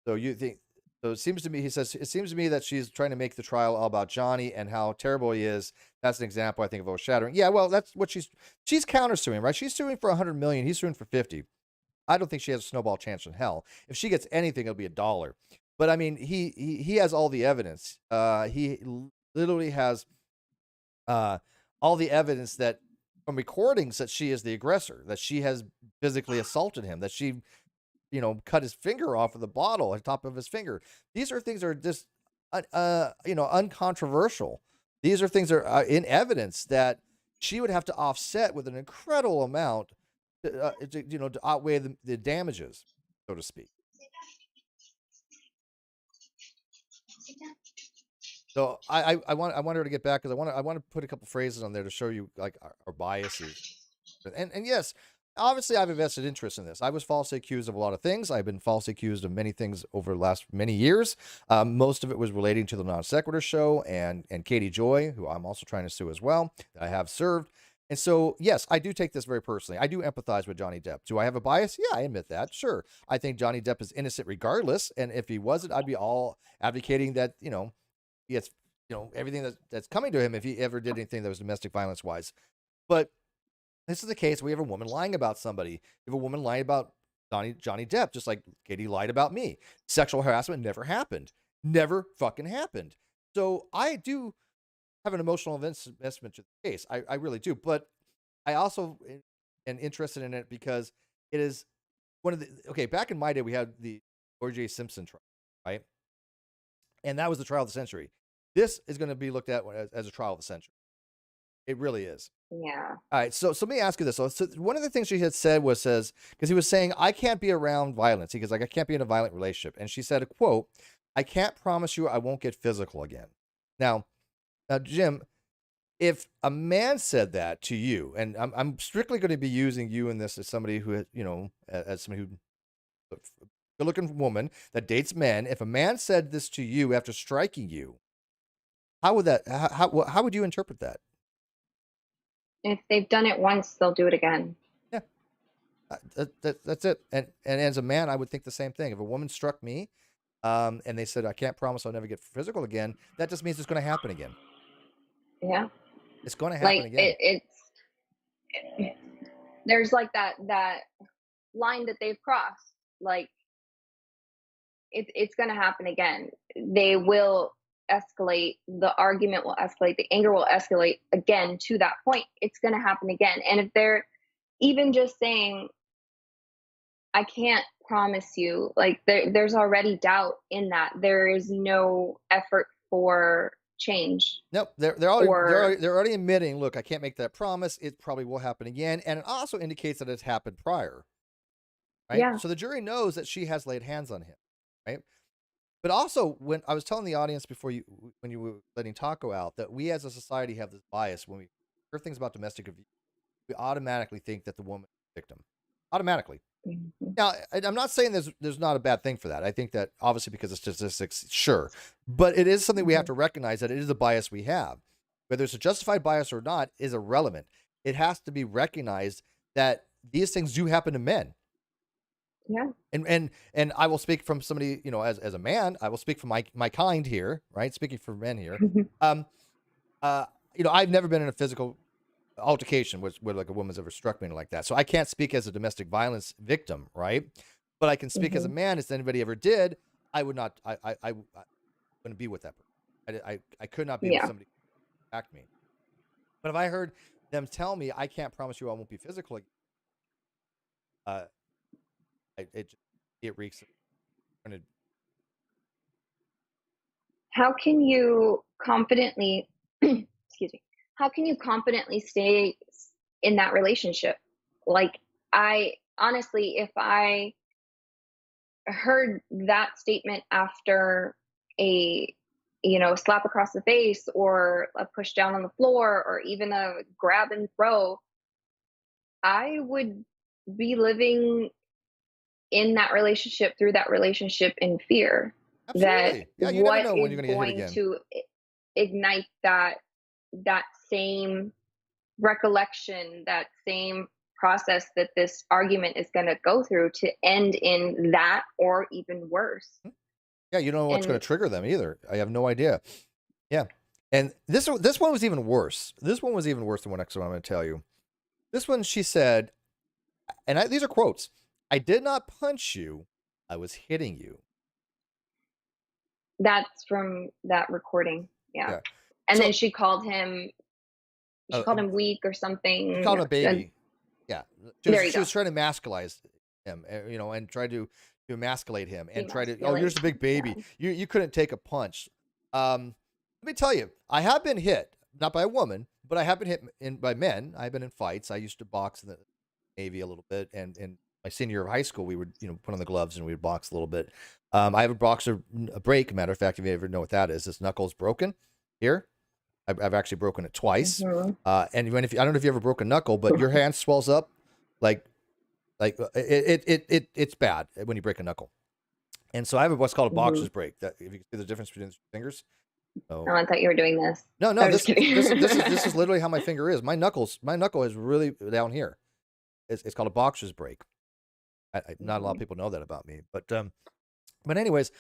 you think So it seems to me, he says, it seems to me that she's trying to make the trial all about Johnny and how terrible he is. That's an example, I think, of overshadowing. Yeah, well, that's what she's countersuing, right? She's suing for 100 million. He's suing for 50. I don't think she has a snowball chance in hell. If she gets anything, it'll be $1. But I mean, he has all the evidence. He literally has all the evidence that from recordings that she is the aggressor, that she has physically assaulted him, that she, cut his finger off of the bottle on top of his finger. These are things that are just, uncontroversial. These are things that are in evidence that she would have to offset with an incredible amount to outweigh the damages, so to speak. So I want her to get back, because I want to put a couple phrases on there to show you like our biases. And yes, obviously I've invested interest in this. I was falsely accused of a lot of things. I've been falsely accused of many things over the last many years. Most of it was relating to the Non-Sequitur Show and Katie Joy, who I'm also trying to sue as well, that I have served. And so, yes, I do take this very personally. I do empathize with Johnny Depp. Do I have a bias? Yeah, I admit that. Sure. I think Johnny Depp is innocent regardless. And if he wasn't, I'd be all advocating that, he gets, everything that's coming to him if he ever did anything that was domestic violence wise. But this is the case. We have a woman lying about somebody. We have a woman lying about Johnny Depp, just like Katie lied about me. Sexual harassment never happened. Never fucking happened. So I do have an emotional investment to the case. I really do. But I also am interested in it because it is one of the, back in my day, we had the O.J. Simpson trial, right? And that was the trial of the century. This is going to be looked at as a trial of the century. It really is. Yeah. All right. So let me ask you this. So one of the things she had said because he was saying, I can't be around violence. He goes, like, I can't be in a violent relationship. And she said, quote, I can't promise you I won't get physical again. Now, Jim, if a man said that to you, and I'm strictly going to be using you in this as somebody who, as somebody who, good-looking woman that dates men. If a man said this to you after striking you, how would you interpret that? If they've done it once, they'll do it again. Yeah, that's it. And as a man, I would think the same thing. If a woman struck me, and they said, I can't promise I'll never get physical again, that just means it's going to happen again. Yeah, it's going to happen again. There's like that line that they've crossed. Like it's going to happen again. They will escalate. The argument will escalate. The anger will escalate again to that point. It's going to happen again. And if they're even just saying, I can't promise you, like there's already doubt in that. There is no effort for change. Nope, they're already admitting, look, I can't make that promise. It probably will happen again. And it also indicates that it's happened prior. Right? Yeah. So the jury knows that she has laid hands on him. Right? But also, when I was telling the audience when you were letting Taco out, that we as a society have this bias when we hear things about domestic abuse, we automatically think that the woman is the victim. Automatically. Mm-hmm. Now, I'm not saying there's not a bad thing for that. I think that obviously because of statistics, sure. But it is something we have to recognize, that it is a bias we have. Whether it's a justified bias or not is irrelevant. It has to be recognized that these things do happen to men. Yeah. And I will speak from somebody, as a man, I will speak from my kind here, right? Speaking for men here. I've never been in a physical altercation where like a woman's ever struck me like that. So I can't speak as a domestic violence victim, right? But I can speak as a man. If anybody ever did, I would not, I wouldn't be with that person. I could not be with somebody who attacked me. But if I heard them tell me, I can't promise you I won't be physical, it reeks. How can you confidently, excuse me, how can you confidently stay in that relationship? Like, I honestly, if I heard that statement after a, slap across the face or a push down on the floor or even a grab and throw, I would be living in that relationship, through that relationship, in fear. Absolutely. That you what never know when is you're going going to ignite that same recollection, that same process that this argument is going to go through to end in that or even worse. Yeah, you don't know what's going And to trigger them either. I have no idea. Yeah. And this one was even worse. This one was even worse than what next one I'm going to tell you. This one, she said, and these are quotes, "I did not punch you. I was hitting you." that's from that recording. Yeah. Yeah. And So, then she called him weak or she something. called him a baby. Yeah. There you She go. was trying to masculize him, you know, and try to emasculate him and try to, oh, you're Demasculate. just a big baby. Yeah. You couldn't take a punch. Let me tell you, I have been hit, not by a woman, but I have been hit by men. I've been in fights. I used to box in the Navy a little bit, and in my senior year of high school, we would, you know, put on the gloves and we would box a little bit. I have a boxer break. Matter of fact, if you ever know what that is, this knuckle's broken here. I've actually broken it twice. Mhm. And when, if I don't know if you ever broke a knuckle, but your hand swells up like it's bad when you break a knuckle. And so I have what's called a boxer's break. That, if you can see the difference between the fingers. So, Oh, I thought you were doing this. no, I'm this just kidding. this is literally how my finger is. My knuckle is really down here. It's called a boxer's break. Not a lot of people know that about me, but anyways,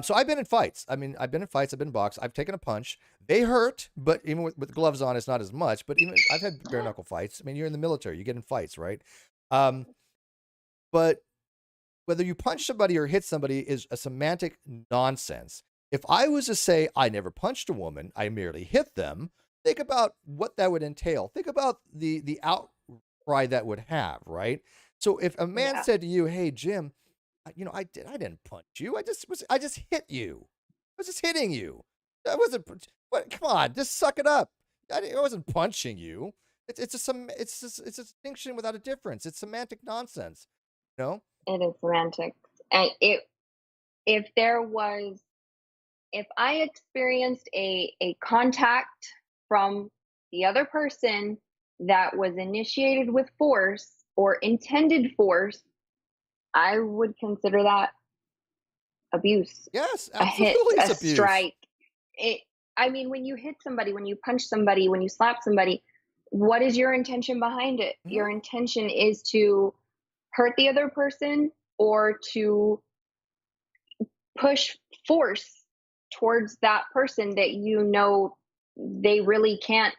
so I've been in fights. I mean, I've been in fights. I've been in box. I've taken a punch. They hurt, but even with gloves on, it's not as much. But even I've had bare knuckle fights. I mean, you're in the military. You get in fights, right? But whether you punch somebody or hit somebody is a semantic nonsense. If I was to say I never punched a woman, I merely hit them, think about what that would entail. Think about the outcry that would have, right? So if a man said to you, "Hey, Jim, you know, I didn't punch you. I just hit you. I was just hitting you. I wasn't. What? Come on, just suck it up. I wasn't punching you. It's a distinction without a difference. It's semantic nonsense. You know? It is semantics. And if I experienced a contact from the other person that was initiated with force or intended force, I would consider that abuse. Yes, A hit, absolutely, a it's abuse. strike. I mean, when you hit somebody, when you punch somebody, when you slap somebody, what is your intention behind it? Mhm. Your intention is to hurt the other person or to push force towards that person that you know they really can't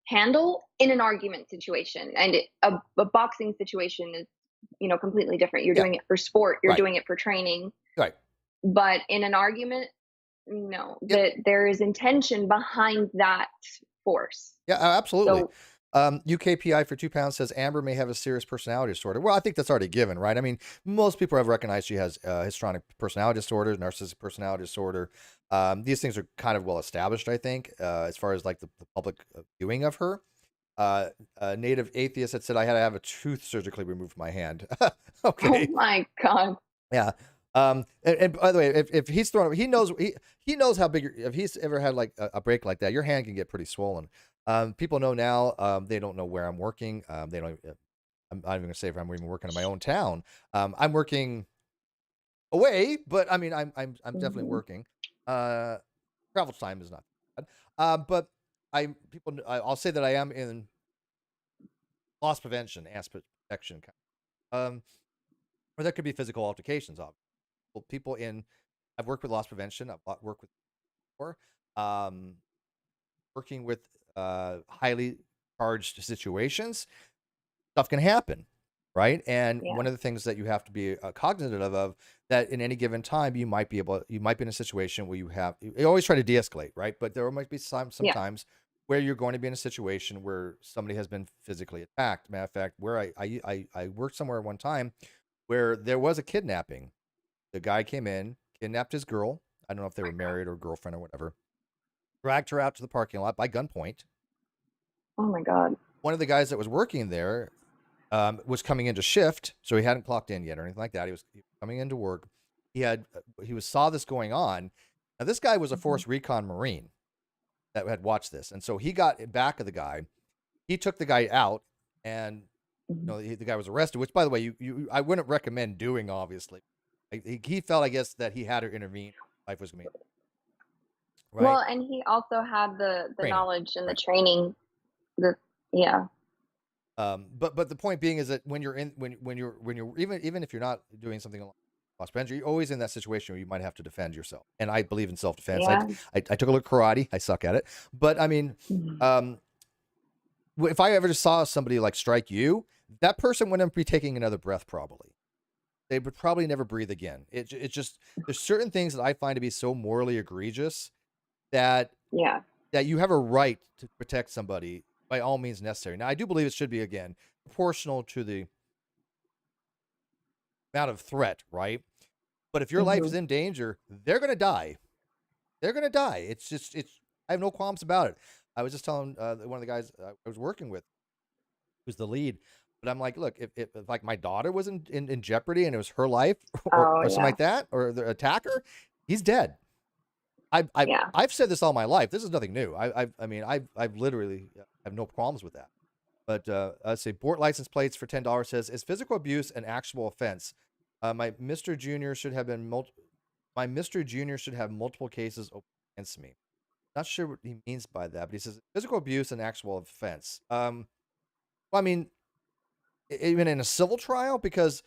handle in an argument situation. And a boxing situation is, you know, completely different. You're Yeah. doing it for sport, you're Right. doing it for training. Right. But in an argument, no, Yep. that there is intention behind that force. Yeah, absolutely. So UKPI for 2 pounds says Amber may have a serious personality disorder. Well, I think that's already given, right? I mean, most people have recognized she has histrionic personality disorder, narcissistic personality disorder. These things are kind of well established, I think, as far as like the public viewing of her. A native atheist had said I had to have a tooth surgically removed from my hand. Okay. oh my God. Yeah. And by the way, if he's thrown, he knows how big. If he's ever had like a break like that, your hand can get pretty swollen. People know now. They don't know where I'm working. They don't. I'm not even gonna say if I'm even working in my own town. I'm working away, but I mean, I'm definitely working. Travel time is not bad. But I'll say that I am in loss prevention, aspect protection. Or that could be physical altercations. Obviously. People in, I've worked with loss prevention. I've worked with before, working with highly charged situations. Stuff can happen, right? And Yeah. one of the things that you have to be cognizant of that in any given time you might be in a situation where you always try to de-escalate, right? But there might be sometimes where you're going to be in a situation where somebody has been physically attacked. Matter of fact, where I worked somewhere at one time where there was a kidnapping. The guy came in, kidnapped his girl. I don't know if they were married or girlfriend or whatever. Dragged her out to the parking lot by gunpoint. Oh my God. One of the guys that was working there was coming into shift, so he hadn't clocked in yet or anything like that. He was coming into work. He saw this going on. Now this guy was a Force Recon Marine that had watched this, and so he got back of the guy. He took the guy out, and the guy was arrested. Which, by the way, I wouldn't recommend doing, obviously. He felt, I guess, that he had to intervene. Life was going to be right. Well, and he also had the Training. knowledge and Right. the training. Yeah. But the point being is that when you're even if you're not doing something along possible. You're always in that situation where you might have to defend yourself. And I believe in self-defense. Yeah. I took a look at karate. I suck at it. But I mean, if I ever just saw somebody like strike you, that person wouldn't be taking another breath probably. They would probably never breathe again. It just, there's certain things that I find to be so morally egregious that you have a right to protect somebody by all means necessary. Now, I do believe it should be, again, proportional to the amount of threat, right? But if your life is in danger, they're going to die. They're going to die. It's just, I have no qualms about it. I was just telling one of the guys I was working with, who's the lead, but I'm like, look, if like my daughter was in jeopardy and it was her life or something like that, or the attacker, he's dead. I've said this all my life. This is nothing new. I mean, I've literally have no problems with that. But let's say Bort license plates for $10 says, is physical abuse an actual offense? My Mr. Junior should have multiple cases open against me. Not sure what he means by that, but he says physical abuse an actual offense. Well, I mean, even in a civil trial, because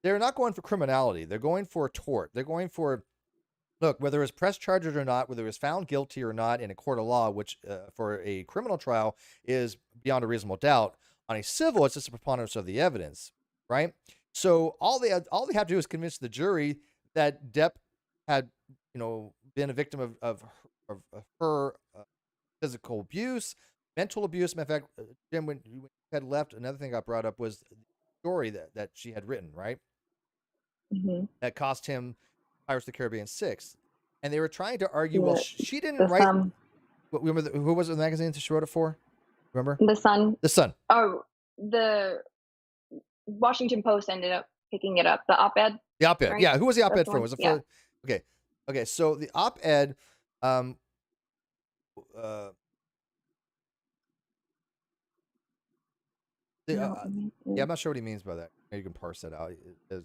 they're not going for criminality. They're going for a tort. They're going for, look, whether it's press charges or not, whether it's found guilty or not in a court of law, which for a criminal trial is beyond a reasonable doubt. On a civil, it's just a preponderance of the evidence, right? So all they have to do is convince the jury that Depp had, been a victim of her physical abuse, mental abuse. Matter of fact, Jim, when you had left, another thing got brought up was the story that she had written, right? That cost him Pirates of the Caribbean 6. And they were trying to argue, well, she didn't write. Remember who was it in the magazine that she wrote it for? Remember? The Sun. The Sun. Oh, the Washington Post ended up picking it up. The op-ed. The op-ed. Right? Yeah. Who was the op-ed for? Was it for? Yeah. Okay. So the op-ed, I'm not sure what he means by that. You can parse that out. It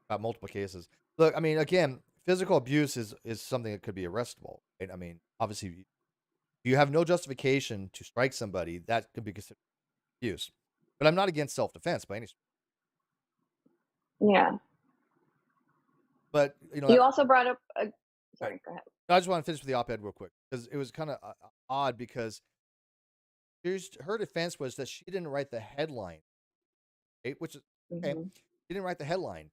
about multiple cases. Look, I mean, again, physical abuse is something that could be arrestable. Right? I mean, obviously, if you have no justification to strike somebody, that could be considered abuse. But I'm not against self-defense by any stretch. Yeah. But you also brought up. Sorry, go ahead. I just want to finish with the op-ed real quick because it was kind of odd because her defense was that she didn't write the headline, right? Which is okay. She didn't write the headline,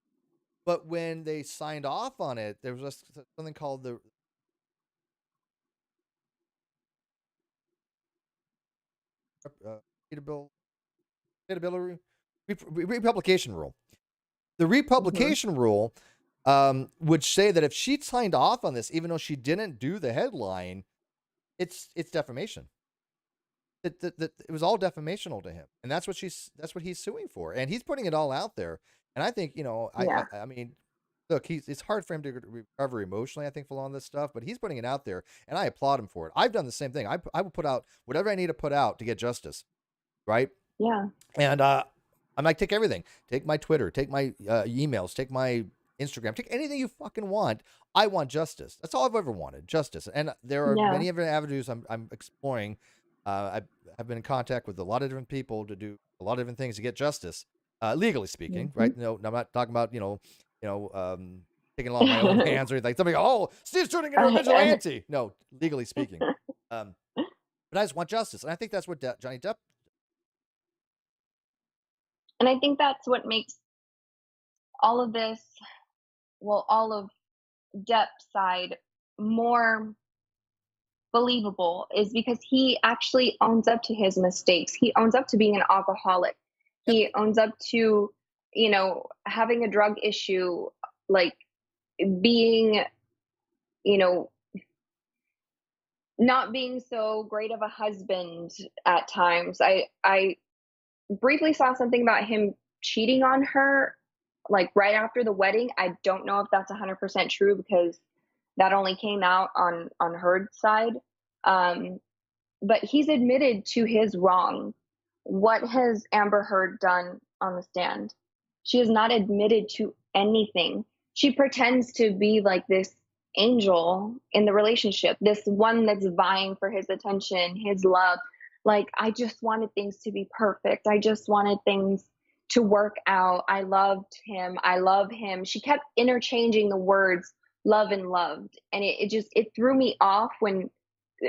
but when they signed off on it, there was something called the republication rule. The republication rule would say that if she signed off on this, even though she didn't do the headline, it's defamation. It was all defamational to him, and that's what he's suing for, and he's putting it all out there. And I think I mean, look, it's hard for him to recover emotionally, I think, for all this stuff, but he's putting it out there, and I applaud him for it. I've done the same thing. I will put out whatever I need to put out to get justice, right? Yeah. And I'm like, take everything. Take my Twitter. Take my emails. Take my Instagram. Take anything you fucking want. I want justice. That's all I've ever wanted, justice. And there are many other avenues I'm exploring. I've been in contact with a lot of different people to do a lot of different things to get justice, legally speaking, right? No, I'm not talking about taking along my own hands or anything. Like somebody, Steve's turning into a vigilante. No, legally speaking. But I just want justice, and I think that's what Johnny Depp. And I think that's what makes all of this, all of Depp's side more believable is because he actually owns up to his mistakes. He owns up to being an alcoholic. He owns up to, having a drug issue, like being, not being so great of a husband at times. I briefly saw something about him cheating on her, like right after the wedding. I don't know if that's 100% true because that only came out on Heard's side. But he's admitted to his wrong. What has Amber Heard done on the stand? She has not admitted to anything. She pretends to be like this angel in the relationship, this one that's vying for his attention, his love. Like, I just wanted things to be perfect. I just wanted things to work out. I loved him. I love him. She kept interchanging the words love and loved. And it threw me off when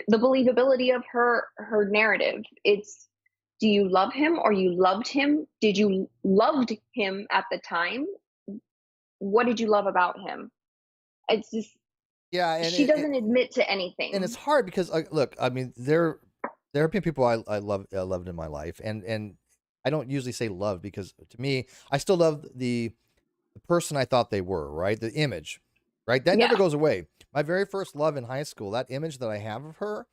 the believability of her narrative. It's, do you love him or you loved him? Did you loved him at the time? What did you love about him? It's just, yeah, and she doesn't admit to anything. And it's hard because look, I mean, there have been people I loved in my life, and I don't usually say love because to me, I still love the person I thought they were, right? The image, right? That never goes away. My very first love in high school, that image that I have of her,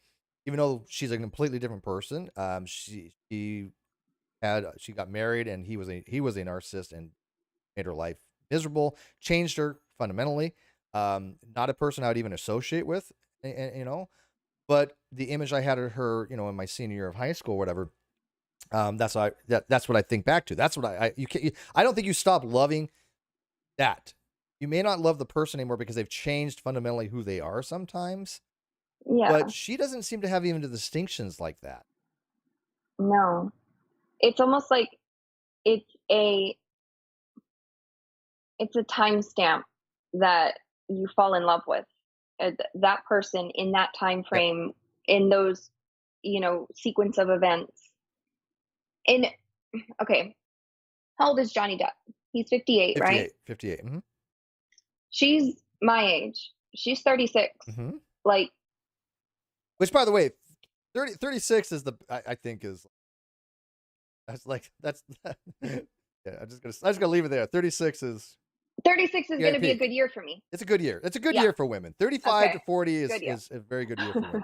even though she's a completely different person, she got married and he was a narcissist and made her life miserable, changed her fundamentally. Not a person I would even associate with, you know, but the image I had of her, you know, in my senior year of high school, or whatever, that's what I think back to. That's what I don't think you stop loving that. You may not love the person anymore because they've changed fundamentally who they are sometimes. Yeah. But she doesn't seem to have even the distinctions like that. No. It's almost like it's a timestamp that you fall in love with that person in that time frame, in those, you know, sequence of events. And okay, how old is Johnny Depp? He's 58, right? 58. Mm-hmm. She's my age. She's 36. Mm-hmm. Like, which, by the way, 36 is I think is that's yeah. I'm just gonna leave it there. 36 is going to be a good year for me. It's a good year. It's a good year for women. 35 to 40 is a very good year for women.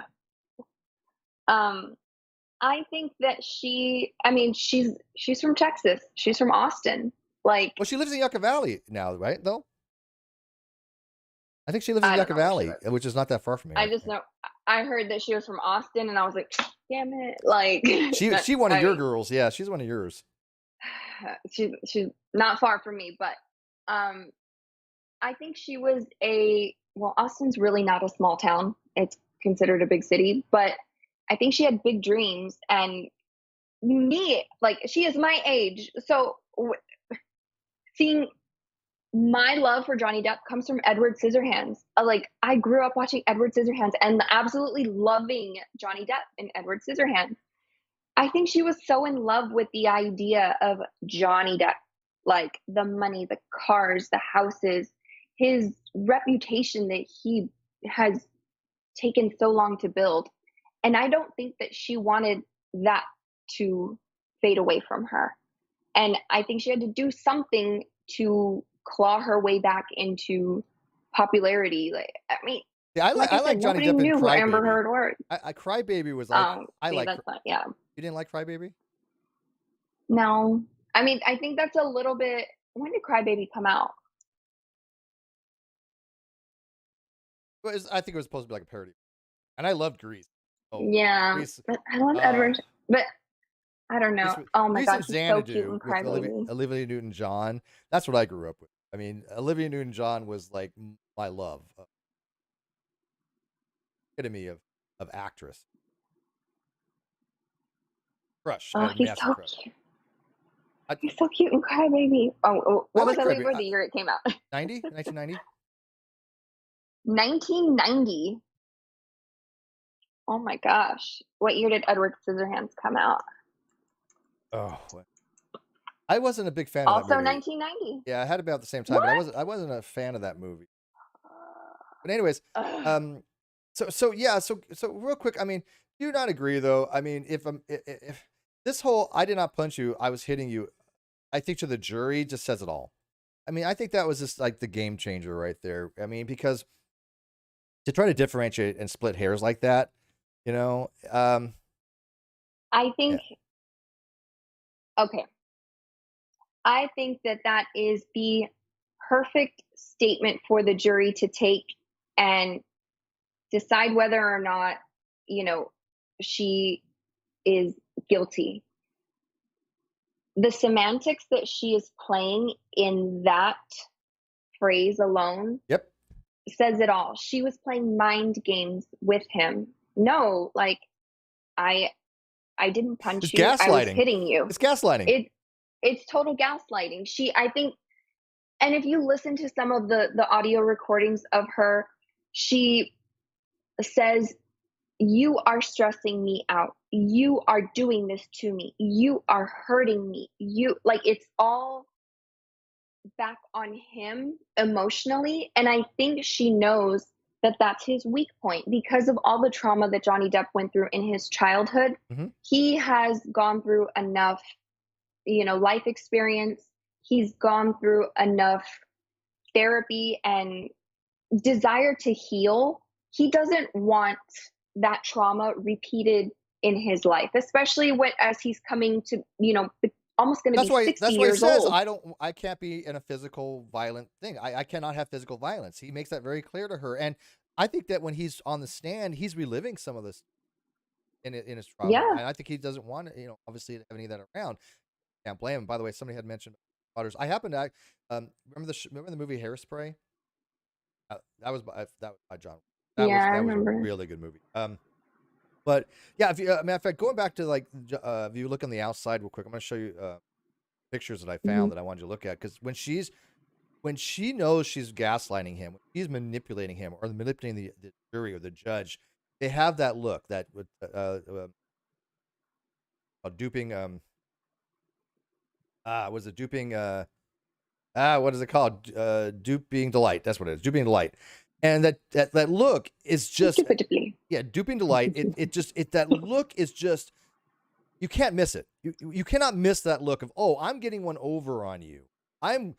I think that she's from Texas. She's from Austin. Like, well, she lives in Yucca Valley now, right? Though I think she lives in Yucca Valley, which is not that far from here. I just know I heard that she was from Austin, and I was like, damn it! Like, she one of your girls. Yeah, she's one of yours. She's not far from me, but I think she was Austin's really not a small town. It's considered a big city, but I think she had big dreams, and she is my age. So seeing my love for Johnny Depp comes from Edward Scissorhands. Like, I grew up watching Edward Scissorhands and absolutely loving Johnny Depp and Edward Scissorhands. I think she was so in love with the idea of Johnny Depp, like the money, the cars, the houses, his reputation that he has taken so long to build. And I don't think that she wanted that to fade away from her. And I think she had to do something to claw her way back into popularity. Like, I mean, yeah, I like Johnny Depp in Crybaby. Amber Heard worked. Crybaby was like, yeah. You didn't like Crybaby? No. I mean, I think that's a little bit. When did Crybaby come out? I think it was supposed to be like a parody, and I loved Grease. Yeah, Grease, but I love Edward, but I don't know. Oh my gosh, he's so cute in Crybaby. Olivia Newton-John. That's what I grew up with. I mean, Olivia Newton-John was like my love, epitome of actress. Crush. Oh, he's so cute. He's so cute in Crybaby. Oh, what was that for the year it came out? 1990? 1990. Oh my gosh. What year did Edward Scissorhands come out? Oh, I wasn't a big fan of that movie. Also 1990. Yeah, I had about the same time, but I wasn't a fan of that movie. But anyways, so real quick, I mean, do you not agree though? I mean, if this whole I did not punch you, I was hitting you, I think to the jury just says it all. I mean, I think that was just like the game changer right there. I mean, because to try to differentiate and split hairs like that, you know, I think, okay. I think that is the perfect statement for the jury to take and decide whether or not, you know, she is guilty. The semantics that she is playing in that phrase alone says it all. She was playing mind games with him. No, like, I didn't punch you. Gaslighting. I was hitting you. It's gaslighting. it's total gaslighting. I think, and if you listen to some of the audio recordings of her, she says, "You are stressing me out. You are doing this to me. You are hurting me." Like, it's all back on him emotionally. And I think she knows that that's his weak point because of all the trauma that Johnny Depp went through in his childhood. Mm-hmm. He has gone through enough, life experience. He's gone through enough therapy and desire to heal. He doesn't want that trauma repeated in his life, especially as he's coming to, almost going to be 60 years old. I can't be in a physical violent thing. I cannot have physical violence. He makes that very clear to her. And I think that when he's on the stand, he's reliving some of this in his trauma. Yeah. And I think he doesn't want to, obviously have any of that around. Can't blame him. By the way, somebody had mentioned Butters. I happen to remember the movie Hairspray? That was by John. That was a really good movie. But yeah, if you, matter of fact, going back to if you look on the outside real quick, I'm going to show you pictures that I found that I wanted you to look at, because when she knows she's gaslighting him, when she's manipulating him or manipulating the jury or the judge, they have that look that with duping. Was it duping? What is it called? Duping delight. That's what it is. Duping delight. And that look is just duping delight. That look is just, you can't miss it. You cannot miss that look of, oh, I'm getting one over on you. I'm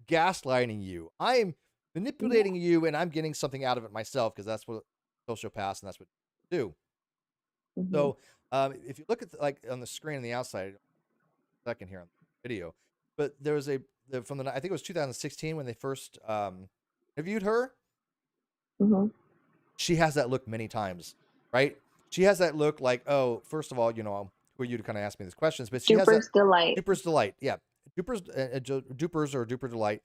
gaslighting you. I'm manipulating you, and I'm getting something out of it myself, because that's what sociopaths and that's what they do. So if you look at on the screen on the outside, second here on the video, but there was I think it was 2016 when they first interviewed her. She has that look many times, right? She has that look like, oh, first of all, who are you to kind of ask me these questions? But she has that Duper's delight, yeah, Dupers or Duper delight.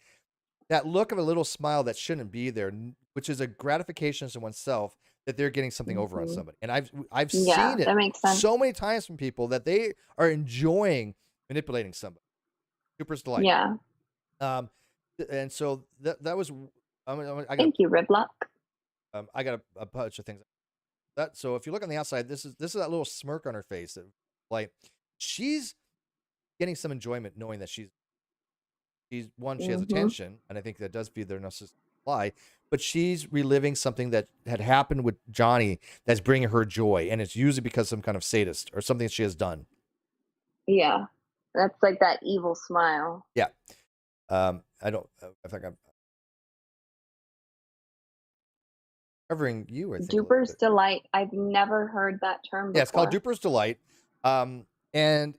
That look of a little smile that shouldn't be there, which is a gratification to oneself that they're getting something over on somebody. And I've seen it that makes sense. So many times from people that they are enjoying manipulating somebody. Duper's delight. Yeah. And so that was. Thank you, Riblock. I got a bunch of things. So if you look on the outside, this is that little smirk on her face. Like, she's getting some enjoyment knowing that she has attention, and I think that does feed their narcissistic lie. But she's reliving something that had happened with Johnny that's bringing her joy, and it's usually because some kind of sadist or something that she has done. Yeah, that's like that evil smile. Yeah. I think I'm covering you. I think Duper's delight. I've never heard that term before. Yeah, it's called Duper's delight. And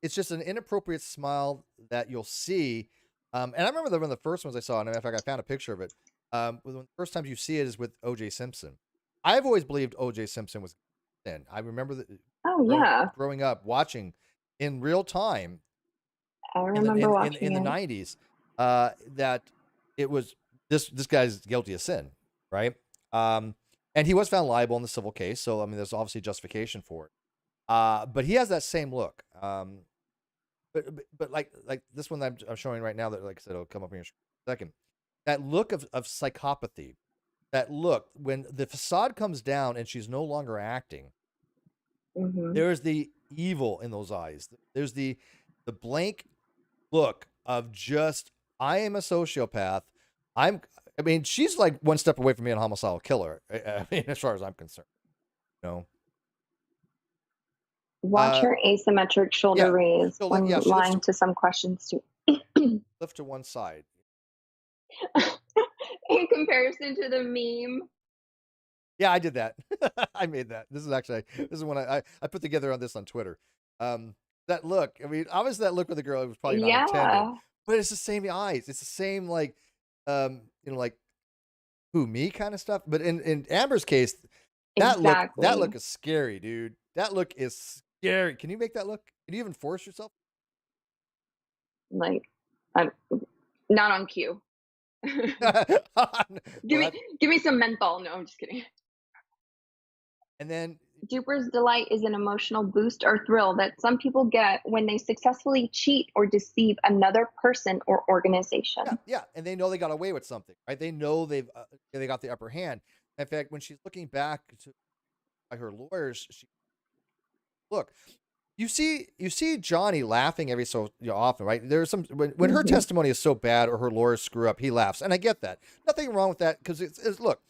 it's just an inappropriate smile that you'll see. And I remember one of the first ones I saw, and in fact, I found a picture of it. One of the first times you see it is with O.J. Simpson. I've always believed O.J. Simpson was thin. I remember growing up watching in real time. I remember watching in the 90s that it was this guy's guilty of sin, right? And he was found liable in the civil case, so I mean, there's obviously justification for it. But he has that same look. But like this one that I'm showing right now, that, like I said, it'll come up in a second. That look of psychopathy, that look when the facade comes down and she's no longer acting. There's the evil in those eyes. There's the blank look of just, I am a sociopath. I mean, she's like one step away from being a homicidal killer. I mean, as far as I'm concerned, Watch her asymmetric shoulder raise when lying to some questions too. Lift to one side. In comparison to the meme. Yeah, I did that. I made that. This is when I put together on this on Twitter. That look, I mean, obviously that look with the girl, it was probably not intended, but it's the same eyes. It's the same, like, like, who, me kind of stuff. But in Amber's case, that look is scary, dude. That look is scary. Can you make that look? Can you even force yourself? Like, I'm not on cue. Give me some menthol. No, I'm just kidding. And then duper's delight is an emotional boost or thrill that some people get when they successfully cheat or deceive another person or organization. Yeah, and they know they got away with something, right? They know they got the upper hand. In fact, when she's looking back to by her lawyers, look, you see Johnny laughing every so often, right? There's some when her testimony is so bad or her lawyers screw up, he laughs, and I get that. Nothing wrong with that because it's look.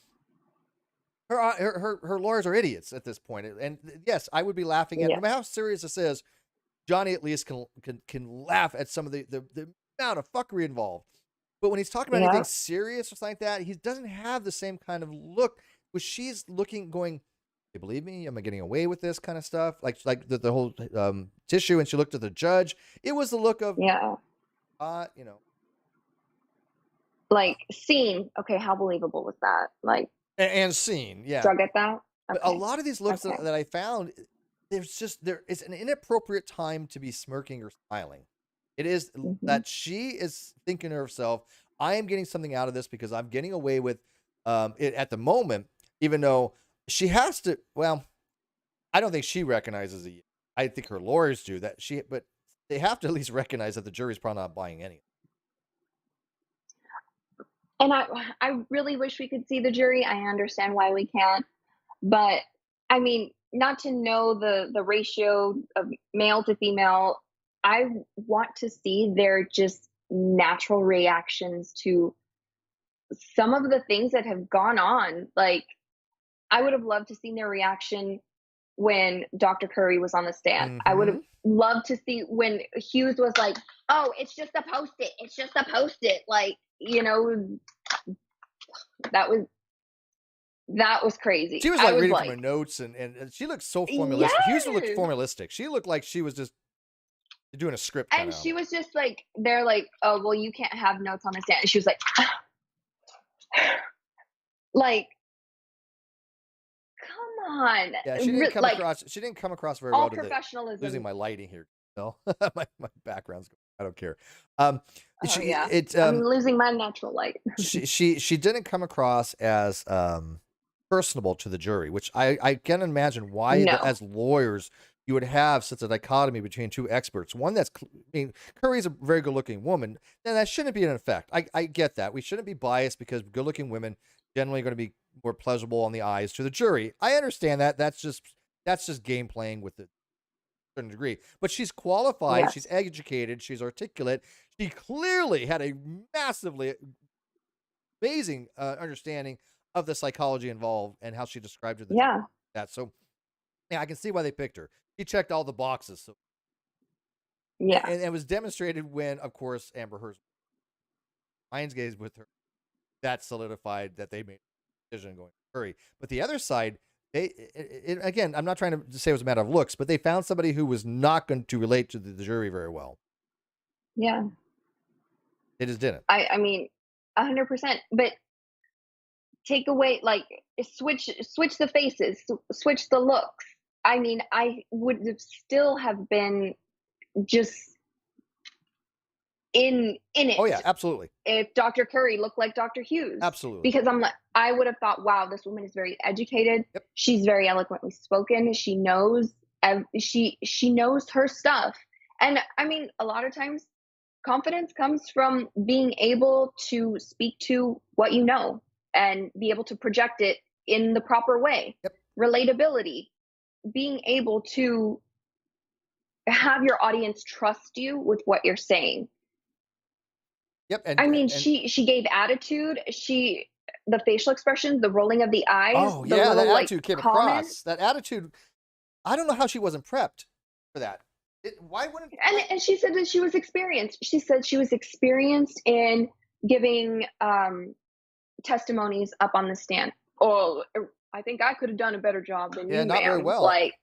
Her lawyers are idiots at this point, and yes, I would be laughing at no matter how serious this is. Johnny at least can laugh at some of the amount of fuckery involved. But when he's talking about anything serious or something like that, he doesn't have the same kind of look. Where she's looking, going, "They believe me? Am I getting away with this kind of stuff?" Like the whole tissue, and she looked at the judge. It was the look of like scene. Okay, how believable was that? Like. And scene, yeah. So I get that. Okay. But a lot of these looks that I found, there is an inappropriate time to be smirking or smiling. It is that she is thinking to herself, "I am getting something out of this because I'm getting away with it at the moment," even though she has to. Well, I don't think she recognizes it. I think her lawyers do that. But they have to at least recognize that the jury's probably not buying anything. And I really wish we could see the jury. I understand why we can't. But, I mean, not to know the ratio of male to female, I want to see their just natural reactions to some of the things that have gone on. Like, I would have loved to see their reaction when Dr. Curry was on the stand. I would have loved to see when Hughes was like, "Oh, it's just a Post-it. It's just a Post-it." Like, you know, that was crazy. She was like reading from her notes, and she looked so formalistic. Hughes looked formalistic. She looked like she was just doing a script. And she was just like, they're like, "Oh, well, you can't have notes on the stand." And she was like, like, come on. Yeah, she didn't come across. She didn't come across very well. All professionalism. Losing my lighting here. No, my background's. I don't care. I'm losing my natural light. she didn't come across as personable to the jury, which I can imagine why as lawyers you would have such a dichotomy between two experts. One that's, I mean, Curry's a very good-looking woman, and that shouldn't be an effect. I get that. We shouldn't be biased because good-looking women generally going to be more pleasurable on the eyes to the jury. I understand that. That's just game playing with it. Certain degree, but she's qualified, she's educated, she's articulate. She clearly had a massively amazing understanding of the psychology involved and how she described it. So I can see why they picked her. She checked all the boxes. So and it was demonstrated when, of course, Amber Heard's mind's gaze with her, that solidified that they made a decision going to Curry. But the other side, again, I'm not trying to say it was a matter of looks, but they found somebody who was not going to relate to the jury very well. Yeah. They just didn't. I mean, 100%. But take away, like, switch the faces, switch the looks. I mean, I would still have been just in it. Oh yeah, absolutely. If Dr. Curry looked like Dr. Hughes. Absolutely. Because I would have thought, wow, this woman is very educated. Yep. She's very eloquently spoken. She knows she knows her stuff. And I mean, a lot of times confidence comes from being able to speak to what you know and be able to project it in the proper way. Yep. Relatability, being able to have your audience trust you with what you're saying. Yep. She gave attitude. The facial expressions, the rolling of the eyes. Oh yeah, that attitude came across. That attitude. I don't know how she wasn't prepped for that. Why wouldn't? And she said that she was experienced. She said she was experienced in giving testimonies up on the stand. Oh, I think I could have done a better job than you. Yeah, not very well. Like,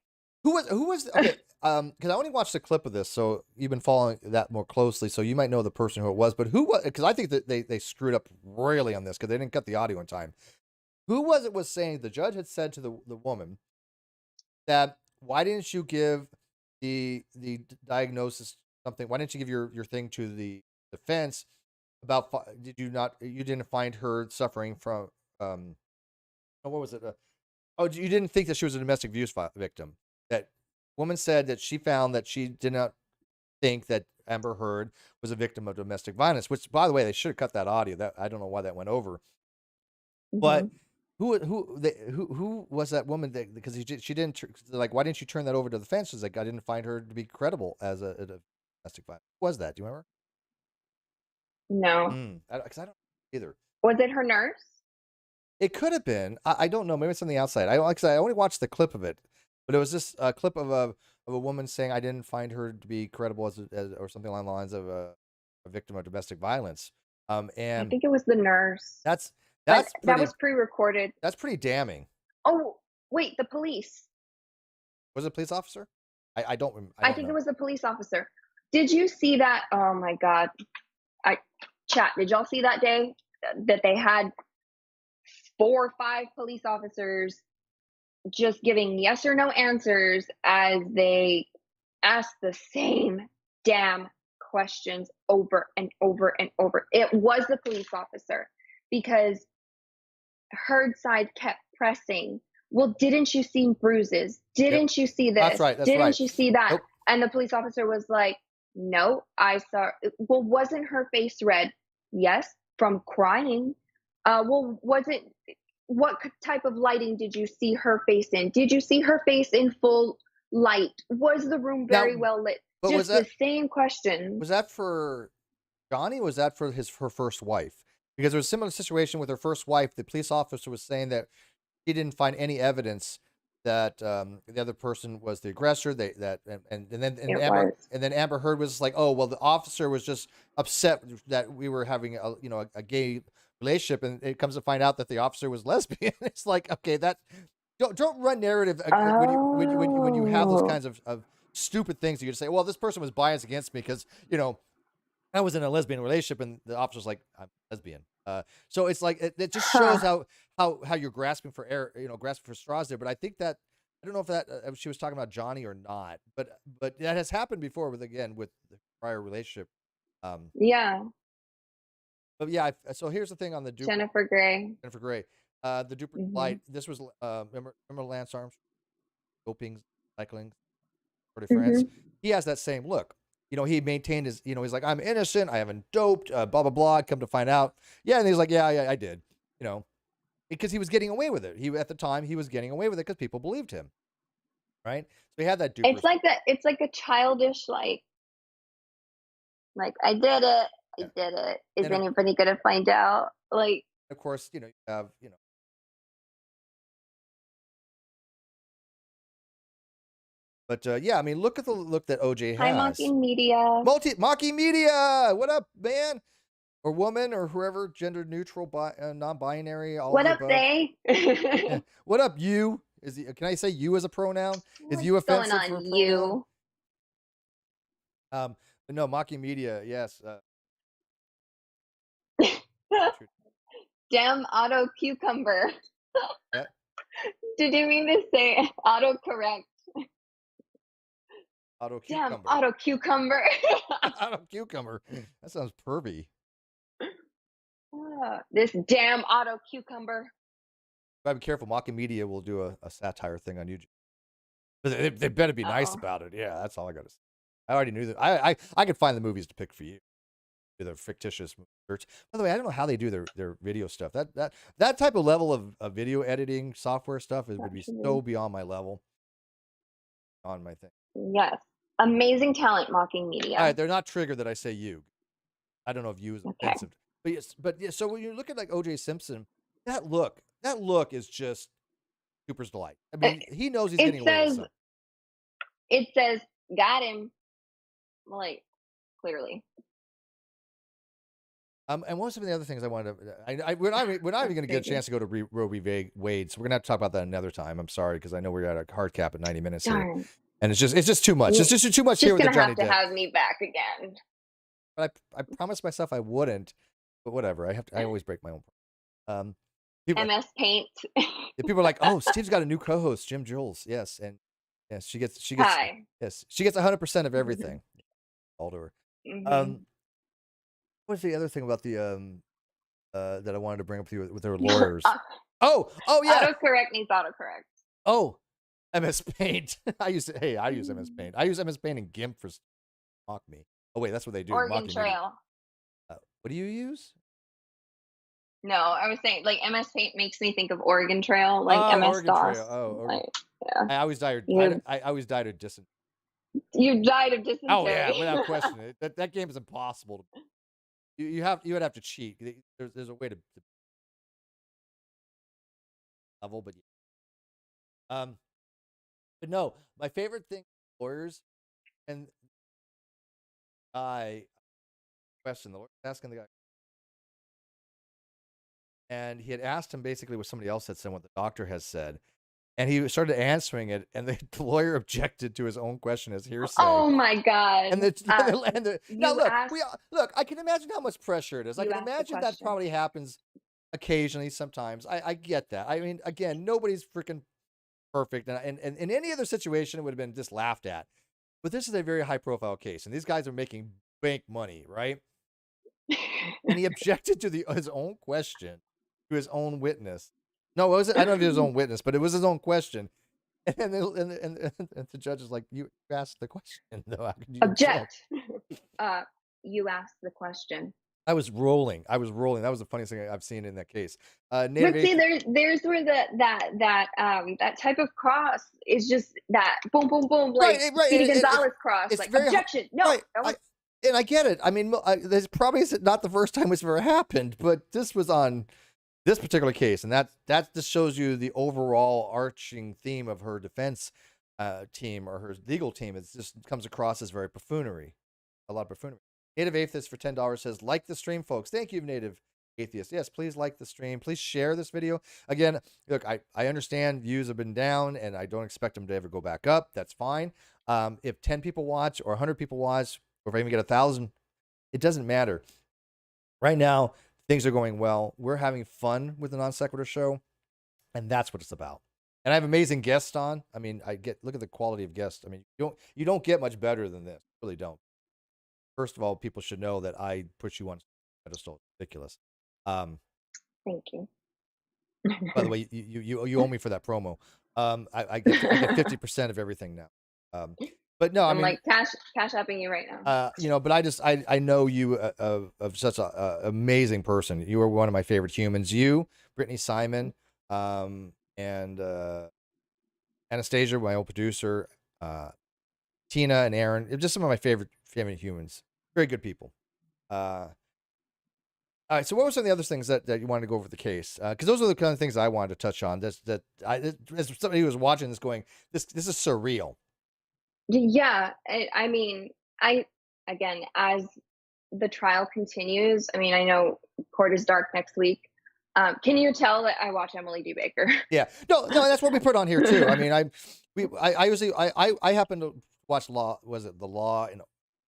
who was okay? Because I only watched the clip of this, so you've been following that more closely, so you might know the person who it was. But who was? Because I think that they screwed up royally on this because they didn't cut the audio in time. Who was it was saying the judge had said to the woman that why didn't you give the diagnosis something? Why didn't you give your thing to the defense about you didn't find her suffering from what was it? Oh, you didn't think that she was a domestic abuse victim? That woman said that she found that she did not think that Amber Heard was a victim of domestic violence. Which, by the way, they should have cut that audio. That I don't know why that went over. But who was that woman? That because she didn't like. Why didn't you turn that over to the fence? She's like, I didn't find her to be credible as a domestic violence. Who was that? Do you remember? No. Because I don't either. Was it her nurse? It could have been. I don't know. Maybe it's on the outside. I only watched the clip of it, but it was just a clip of a woman saying I didn't find her to be credible as or something along the lines of a victim of domestic violence. And I think it was the nurse. That was pre-recorded. That's pretty damning. Oh wait, the police. Was it a police officer? I don't. I think it was the police officer. Did you see that? Oh my God! Chat. Did y'all see that day that they had 4 or 5 police officers just giving yes or no answers as they asked the same damn questions over and over and over? It was the police officer because Heard's side kept pressing. Well, didn't you see bruises? Didn't you see this? That's right. Didn't you see that? Nope. And the police officer was like, no, I saw. Well, wasn't her face red? Yes, from crying. Well, was it? What type of lighting did you see her face in? Did you see her face in full light? Was the room very well lit? But just the same question. Was that for Johnny? Or was that for her first wife? Because there was a similar situation with her first wife. The police officer was saying that he didn't find any evidence that the other person was the aggressor. And then Amber Heard was like, oh well, the officer was just upset that we were having a gay relationship, and it comes to find out that the officer was lesbian. It's like, okay, that don't run narrative when you have those kinds of stupid things. You just say, well, this person was biased against me because I was in a lesbian relationship, and the officer's like, I'm lesbian. So it's like it just shows how you're grasping for air, grasping for straws there. But I think that I don't know if that she was talking about Johnny or not, but that has happened before with the prior relationship. Yeah. But yeah, so here's the thing on the Duping. Jennifer Grey. The Duping light. This was remember Lance Armstrong, doping, cycling, Tour de France. He has that same look. He maintained his. He's like, I'm innocent. I haven't doped. Blah blah blah. Come to find out, yeah. And he's like, yeah, I did. Because he was getting away with it. At the time he was getting away with it because people believed him, right? So he had that. It's like that. It's like a childish like I did it. I did it. Is anybody gonna find out? Like, of course, you have But yeah, I mean, look at the look that OJ has. Hi, mocking media. Mocking media. What up, man? Or woman, or whoever, gender neutral, non-binary. All what up, they? Yeah. What up, you? Can I say you as a pronoun? Is you offensive going on, you? But no, mocking media. Yes. Damn auto cucumber. Did you mean to say autocorrect? Auto cucumber. Damn auto cucumber. Auto cucumber. That sounds pervy. This damn auto cucumber. Gotta be careful. Mocking media will do a satire thing on YouTube. But they better be nice about it. Yeah, that's all I gotta say. I already knew that. I could find the movies to pick for you. The fictitious search. By the way, I don't know how they do their video stuff. That type of level of video editing software stuff would be so beyond my level. On my thing. Yes. Amazing talent, mocking media. All right, they're not triggered that I say you. I don't know if you is offensive. But yes, so when you look at like OJ Simpson, that look is just Cooper's delight. I mean, he knows he's getting away with something. It says, got him. Like, clearly. And what were some of the other things I wanted to? We're not even going to get a chance to go to Roe v. Wade, so we're going to have to talk about that another time. I'm sorry because I know we're at a hard cap at 90 minutes here, and it's just too much. It's just too much here with the Johnny Depp. Just gonna have to have me back again. But I promised myself I wouldn't. But whatever. I always break my own. MS Paint. People are like, oh, Steve's got a new co-host, Jim Jules. Yes, and yes, she gets. Hi. Yes, she gets 100% of everything. All to her. What's the other thing about the that I wanted to bring up to you with her lawyers? Oh, yeah. Autocorrect needs autocorrect. Oh, MS Paint. I use MS Paint. I use MS Paint and GIMP for mock me. Oh wait, that's what they do. Oregon Trail. What do you use? No, I was saying like MS Paint makes me think of Oregon Trail, like MS Oregon DOS. Trail. Oh, like, yeah. I always died. I always died of dysentery. You died of dysentery. Oh yeah, without question. That game is impossible. You would have to cheat. There's a way to level, but but no, my favorite thing, lawyers, and I question the lawyer asking the guy, and he had asked him basically what somebody else had said, what the doctor has said, and he started answering it, and the lawyer objected to his own question as hearsay. Oh my god! Now look, I can imagine how much pressure it is. I can imagine that probably happens occasionally, sometimes. I get that. I mean, again, nobody's freaking perfect, and in any other situation, it would have been just laughed at. But this is a very high-profile case, and these guys are making bank money, right? And he objected to his own question to his own witness. No, it wasn't. I don't know if it was his own witness, but it was his own question. And the judge is like, "You asked the question, though. How could you object?" You asked the question. I was rolling. That was the funniest thing I've seen in that case. But see, there's where that type of cross is just that boom, boom, boom, like Speedy Gonzalez cross, like objection. No, right. And I get it. I mean, this probably is not the first time it's ever happened, but this was on this particular case, and that just shows you the overall arching theme of her defense team or her legal team. It just comes across as very buffoonery, a lot of buffoonery. Native Atheist for $10 says, like the stream, folks. Thank you, Native Atheist. Yes, please like the stream. Please share this video. Again, look, I understand views have been down, and I don't expect them to ever go back up. That's fine. If 10 people watch or 100 people watch, or if I even get 1,000, it doesn't matter. Right now, things are going well. We're having fun with the Non-Sequitur Show, and that's what it's about. And I have amazing guests on. I mean, look at the quality of guests. I mean, you don't get much better than this. You really don't. First of all, people should know that I put you on pedestal. It's ridiculous. Thank you. By the way, you owe me for that promo. I get 50% of everything now. But no, I'm like cash apping you right now. But I know you of such a amazing person. You are one of my favorite humans. You, Brittany Simon, and Anastasia, my old producer, Tina and Aaron, just some of my favorite humans. Very good people. All right. So what were some of the other things that you wanted to go over the case? Because those are the kind of things I wanted to touch on. As somebody who was watching this, going, this is surreal. Yeah, I mean, again, as the trial continues, I mean, I know court is dark next week. Can you tell that I watch Emily D. Baker? Yeah, no, that's what we put on here too. I mean, I usually happen to watch Law. Was it the Law and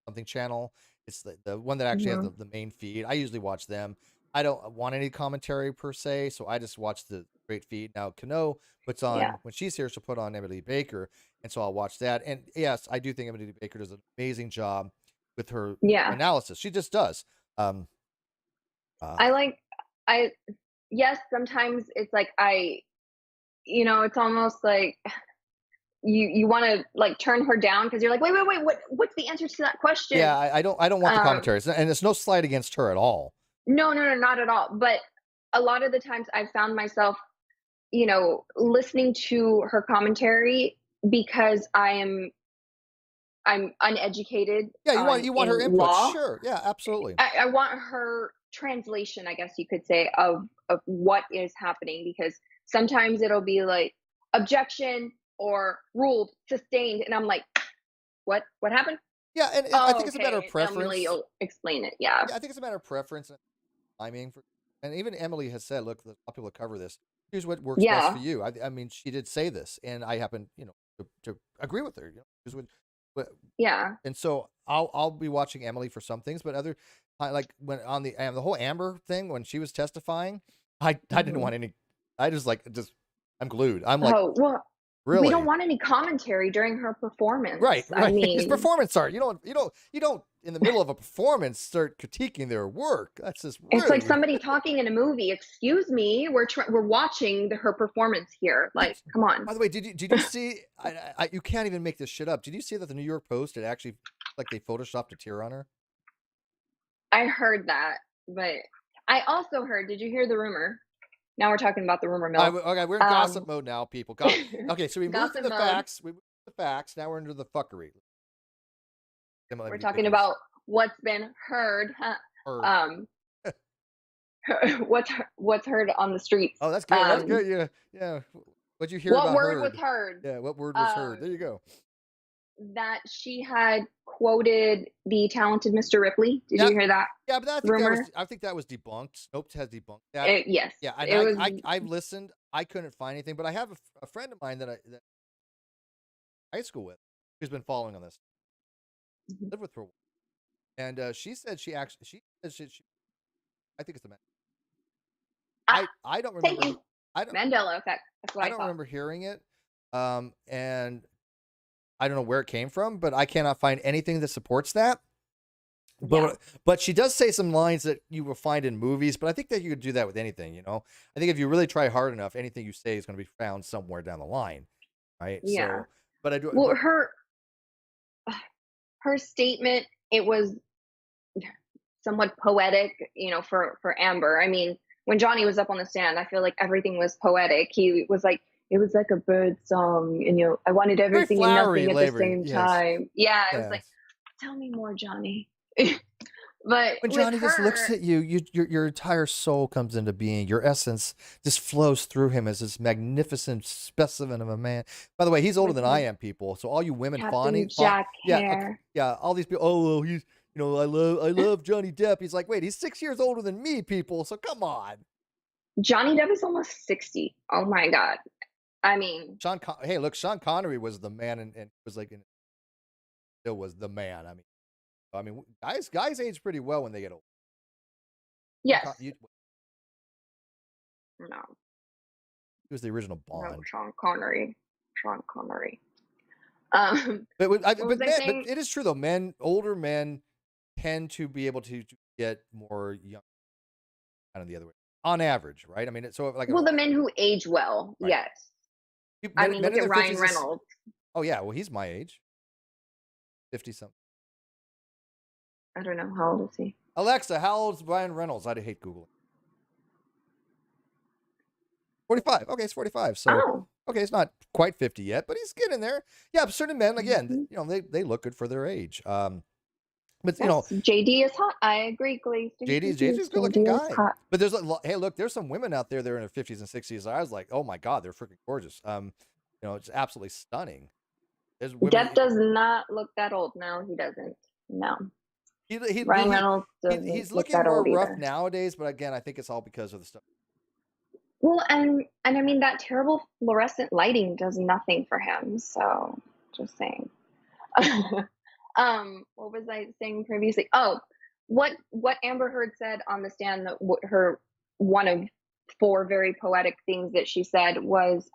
something channel? It's the one that actually has the main feed. I usually watch them. I don't want any commentary per se, so I just watch the straight feed. Now, Kano puts on, when she's here, she'll put on Emily Baker, and so I'll watch that. And yes, I do think Emily Baker does an amazing job with her analysis. She just does. Yes, sometimes it's like it's almost like you want to like turn her down because you're like, wait, what's the answer to that question? Yeah, I don't want the commentaries, and it's no slight against her at all. No, not at all. But a lot of the times I've found myself, listening to her commentary because I'm uneducated. Yeah, you want her input. Law. Sure. Yeah, absolutely. I want her translation, I guess you could say, of what is happening, because sometimes it'll be like objection or ruled, sustained, and I'm like, what happened? Yeah, and I think it's a matter of preference. Emily, you'll explain it. Yeah, I think it's a matter of preference and timing. And even Emily has said, look, a lot of people cover this. Here's what works best for you. I mean, she did say this, and I happen, to agree with her. And so I'll be watching Emily for some things, but other, like when on the whole Amber thing, when she was testifying, I didn't want any. I just I'm glued. I'm like, Really? We don't want any commentary during her performance. Right. I mean, it's performance art. You don't in the middle of a performance start critiquing their work. That's just rude. It's like somebody talking in a movie. Excuse me, we're watching her performance here. Like, come on. By the way, did you see? You can't even make this shit up. Did you see that the New York Post had actually they photoshopped a tear on her? I heard that, but I also heard. Did you hear the rumor? Now we're talking about the rumor mill. Okay, we're in gossip mode now, people. Okay, so we moved to the facts. We moved to the facts. Now we're into the fuckery. We're talking about what's been heard. What's heard on the streets. Oh, that's good. That's good. Yeah. What'd you hear? What word was heard? Yeah, what word was heard? There you go. That she had quoted the talented Mr. Ripley. Did you hear that? Yeah, but I think that was debunked. Snopes has debunked that. Yes. Yeah, and I've listened. I couldn't find anything, but I have a friend of mine that I high school with who's been following on this. Lived with her, and she said she said she I think it's the man. I don't remember. Thank you. Mandela effect. That's what I don't remember hearing it. And I don't know where it came from, but I cannot find anything that supports that. But she does say some lines that you will find in movies, but I think that you could do that with anything, I think if you really try hard enough, anything you say is going to be found somewhere down the line, right? Yeah. So, but I do. Well, her statement, it was somewhat poetic, for Amber. I mean, when Johnny was up on the stand, I feel like everything was poetic. He was like, it was like a bird song, and I wanted everything and nothing at the same time. Yeah, it was like, tell me more, Johnny. But when Johnny just looks at you, your entire soul comes into being. Your essence just flows through him as this magnificent specimen of a man. By the way, he's older than I am, people. So all you women fawning, all these people. Oh, well, he's I love Johnny Depp. He's like, wait, he's 6 years older than me, people. So come on. Johnny Depp is almost 60. Oh my God. I mean, Sean Connery was the man, and was like, still was the man. I mean, guys age pretty well when they get old. Yes. No. He was the original Bond. No, Sean Connery. But it is true though. Older men tend to be able to get more young, kind of the other way, on average, right? I mean, the men who age well, right. Yes. Look at Ryan Reynolds. Oh yeah, well, he's my age, 50-something. I don't know, how old is he? Alexa, how old is Ryan Reynolds? I hate Googling. 45. Okay, it's 45. So okay, it's not quite 50 yet, but he's getting there. Yeah, but certain men, again, they look good for their age. But JD is hot. I agree, Glee. JD's a good-looking guy. But there's some women out there that are in their 50s and 60s. I was like, oh my God, they're freaking gorgeous. It's absolutely stunning. Depp does not look that old. No, he doesn't. No. Ryan Reynolds he's looking more rough nowadays, but again, I think it's all because of the stuff. Well, and I mean, that terrible fluorescent lighting does nothing for him. So, just saying. What was I saying previously? Oh, what Amber Heard said on the stand, her one of 4 very poetic things that she said was,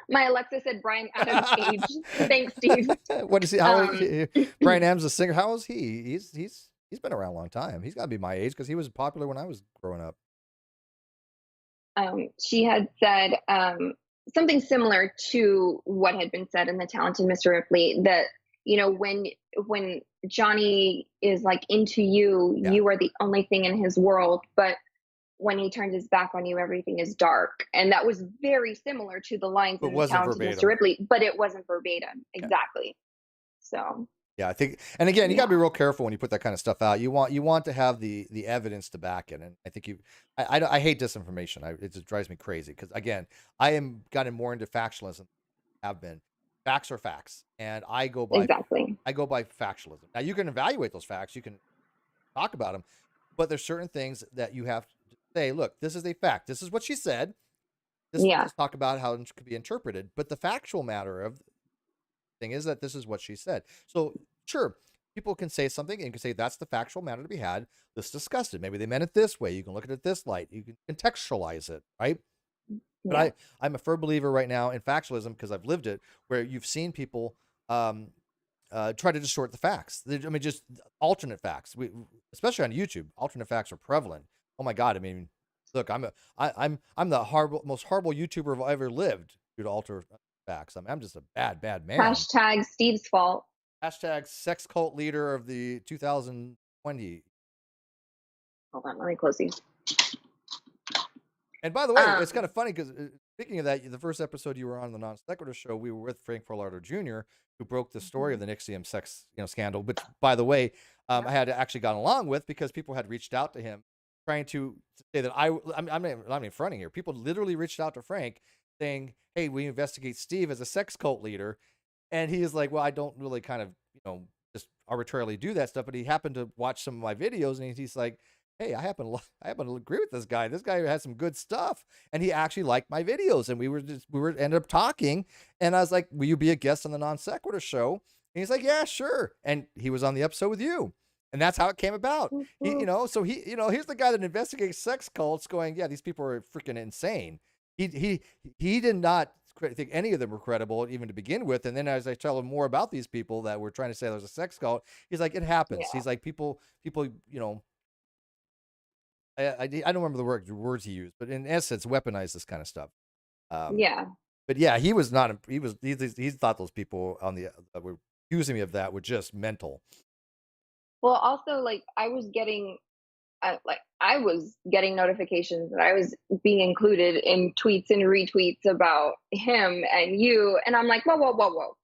my Alexa said Bryan Adams' age. Thanks, Steve. What is he? How is he? Bryan Adams, a singer. How is he? He's been around a long time. He's got to be my age because he was popular when I was growing up. She had said something similar to what had been said in The Talented Mr. Ripley, that when Johnny is like into you, you are the only thing in his world, but when he turns his back on you, everything is dark. And that was very similar to the lines in The Talented Mr. Ripley, but it wasn't verbatim. Exactly. So. Yeah, I think, and again, you got to be real careful when you put that kind of stuff out. You want to have the evidence to back it, and I think I hate disinformation. It just drives me crazy because again, I am gotten more into factualism than I have been. Facts are facts, and I go by factualism. Now you can evaluate those facts, you can talk about them, but there's certain things that you have to say. Look, this is a fact. This is what she said. Let's talk about how it could be interpreted. But the factual matter of thing is that this is what she said. So sure, people can say something and can say that's the factual matter to be had. Let's discuss it. Maybe they meant it this way. You can look at it this light. You can contextualize it, right? But Yeah. I'm a firm believer right now in factualism because I've lived it, where you've seen people try to distort the facts. I mean, just alternate facts. Especially on YouTube, alternate facts are prevalent. Oh my God! I mean, look, I'm the most horrible YouTuber I've ever lived due to alter facts. I mean, I'm just a bad man. Hashtag Steve's fault. Hashtag sex cult leader of the 2020. Hold on, let me close these. And by the way, it's kind of funny because speaking of that, the first episode you were on the Non-Sequitur Show, we were with Frank Forlardo Jr., who broke the story of the NXIVM sex scandal, which, by the way, I had actually gone along with because people had reached out to him trying to say that I'm not even fronting here. People literally reached out to Frank saying, hey, we investigate Steve as a sex cult leader. And he is like, well, I don't really kind of, just arbitrarily do that stuff. But he happened to watch some of my videos and he's like, hey, I happen to agree with this guy. This guy has some good stuff, and he actually liked my videos. And we ended up talking, and I was like, will you be a guest on the Non-Sequitur Show? And he's like, yeah, sure. And he was on the episode with you, and that's how it came about. So here's the guy that investigates sex cults, going, yeah, these people are freaking insane. He did not think any of them were credible even to begin with, and then as I tell him more about these people that were trying to say there's a sex cult, he's like, it happens. Yeah. He's like, people. I don't remember the words he used, but in essence, weaponize this kind of stuff. Yeah. But yeah, he was not. He thought those people that were accusing me of that were just mental. Well, also, like, I was getting notifications that I was being included in tweets and retweets about him and you, and I'm like, whoa,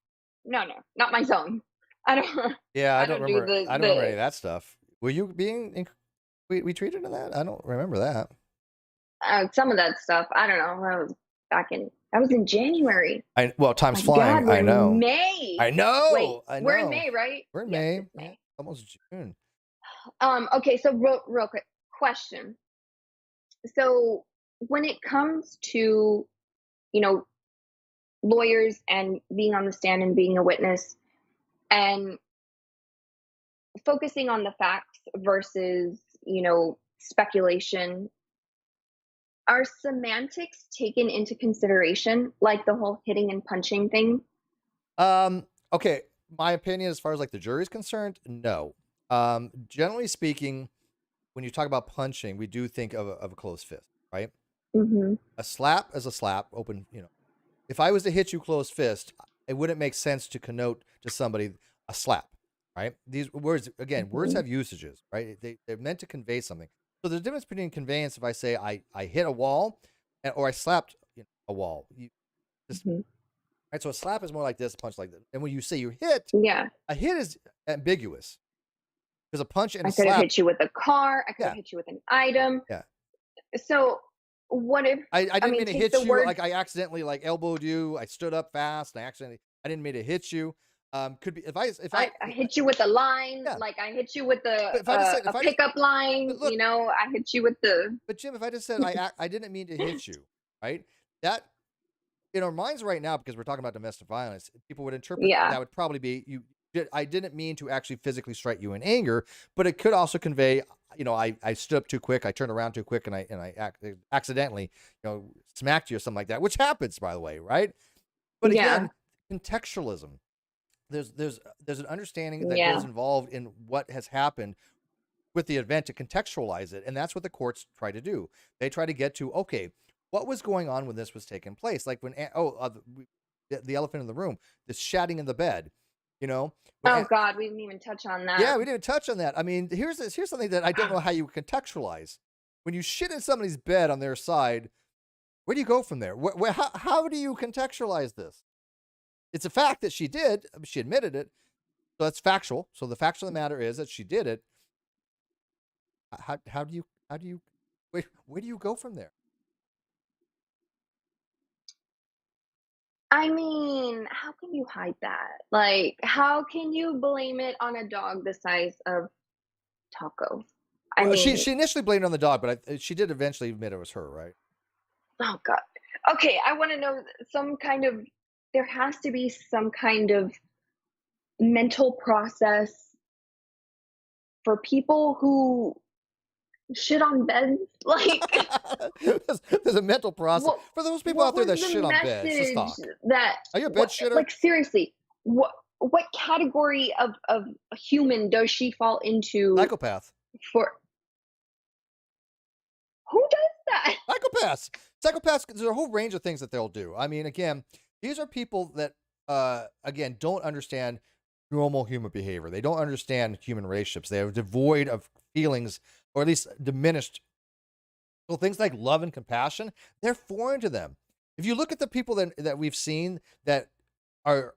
no, not my zone. I don't. Yeah, I don't remember. I don't remember any of that stuff. Were you being? We treated in that? I don't remember that. Some of that stuff, I don't know. I was in January. Time's flying. God, I know. May. I know. Wait, I know. we're in May, right? We're in May. May. Almost June. Okay, so real quick question. So when it comes to, lawyers and being on the stand and being a witness and focusing on the facts versus, speculation, are semantics taken into consideration, like the whole hitting and punching thing? Okay, my opinion as far as like the jury's concerned, no. Generally speaking, when you talk about punching, we do think of a closed fist, right? Mm-hmm. A slap is a slap, open, If I was to hit you closed fist, it wouldn't make sense to connote to somebody a slap, right? These words, again, words have usages, right? They're meant to convey something. So the difference between conveyance, if I say I hit a wall or I slapped a wall, right? So a slap is more like this, a punch like this. And when you say you hit, a hit is ambiguous. Because a punch and a slap. I could have hit you with a car. I could have hit you with an item. Yeah. So what if I didn't mean to hit you, like I accidentally like elbowed you. I stood up fast and I didn't mean to hit you. Could be if I hit you with a line, like I hit you with a pickup line, look, I hit you with the. But Jim, if I just said I didn't mean to hit you, right? That in our minds right now, because we're talking about domestic violence, people would interpret that would probably be I didn't mean to actually physically strike you in anger, but it could also convey, I stood up too quick, I turned around too quick, and I accidentally, smacked you or something like that, which happens, by the way, right? But again, contextualism. There's an understanding that goes involved in what has happened with the event to contextualize it, and that's what the courts try to do. They try to get to, okay, what was going on when this was taking place? Like when the elephant in the room, this shatting in the bed. Oh God, we didn't even touch on that. Yeah, we didn't touch on that. I mean, here's something that I don't know how you contextualize. When you shit in somebody's bed on their side, where do you go from there? How do you contextualize this? It's a fact that she did. She admitted it, so that's factual. So the fact of the matter is that she did it. How do you where do you go from there? I mean, how can you hide that? Like, how can you blame it on a dog the size of Taco? I mean, she initially blamed it on the dog, but she did eventually admit it was her, right? Oh God. Okay, I want to know there has to be some kind of mental process for people who shit on beds? Like, there's a mental process what, for those people what out there that was the shit on beds. Just message talk. that, Are you a bed shitter? like, seriously, what category of a human does she fall into? Psychopath. For who does that? Psychopaths, there's a whole range of things that they'll do. I mean, again, these are people that, again, don't understand normal human behavior. They don't understand human relationships. They are devoid of feelings, or at least diminished. So things like love and compassion, they're foreign to them. If you look at the people that we've seen that are